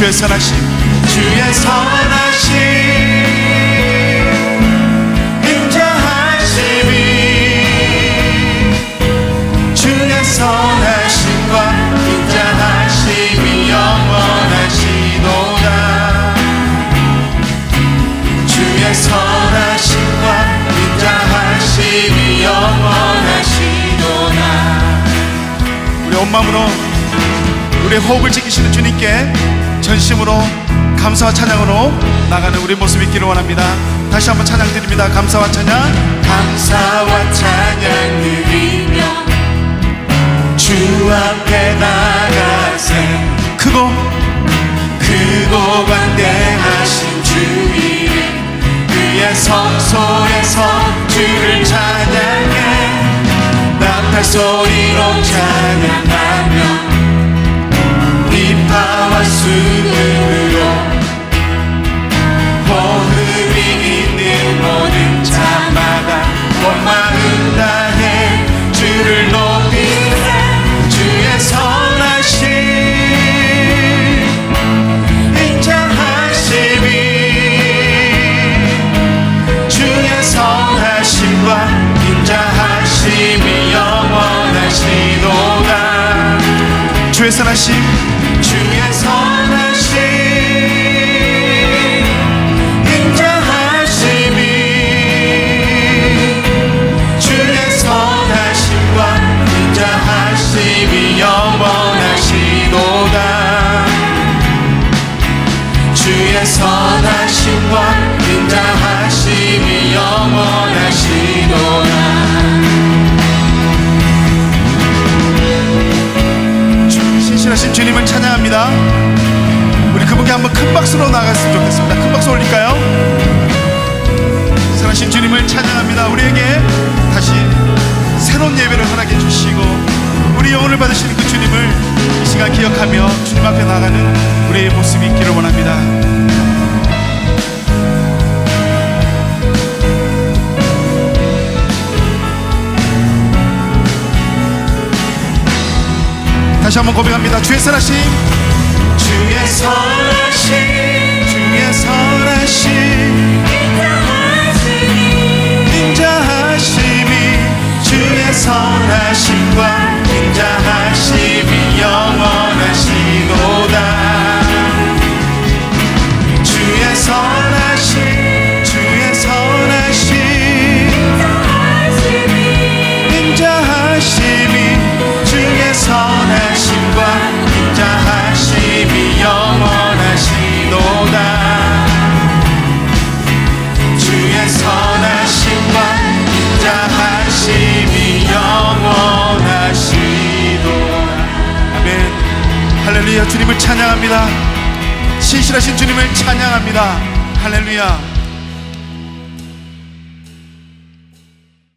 주의 선하심, 주의 선하심 인자하심이 주의 선하심과 인자하심이 영원하시도다. 주의 선하심과 인자하심이 영원하시도다. 우리 온 마음으로 우리의 호흡을 지키시는 주님께 전심으로 감사와 찬양으로 나가는 우리 모습 있기를 원합니다. 다시 한번 찬양 드립니다. 감사와 찬양. 감사와 찬양 드리며 주 앞에 나가세 크고 광대하신 주 이름 그의 성소에서 주를 찬양해 나팔 소리로 찬양하며 비파와 수금으로 호흡이 있는 모든 자마다 온 마음 다해 주를 높이세. 주의 선하심 인자하심이 주의 선하심과 인자하심이 영원하시도다. 주의 선하심, 주의 선하심 인자하심이 주의 선하심과 인자하심이 영원하시도다. 주의 선하심과 인자하심이 영원하시도다. 신실하신 주님을 찬양합니다. 우리 그분께 한번 큰 박수로 나갔으면 좋겠습니다. 큰 박수 올릴까요? 신실하신 주님을 찬양합니다. 우리에게 다시 새로운 예배를 허락해 주시고 우리 영혼을 받으시는 그 주님을 이 시간 기억하며 주님 앞에 나가는 우리의 모습이 있기를 원합니다. 다시 한번 고백합니다. 주의 선하심, 주의 선하심 주의 선하심 인자하심이 주의 선하심과 인자하심이 영원하시도다. 주의 선하심 주의 선하심 인자하심이 주의 선하심과 인자하심이 영원하시도다. 주의 선하심과 인자하심이 영원하시도다. 아멘. 할렐루야. 주님을 찬양합니다. 신실하신 주님을 찬양합니다. 할렐루야.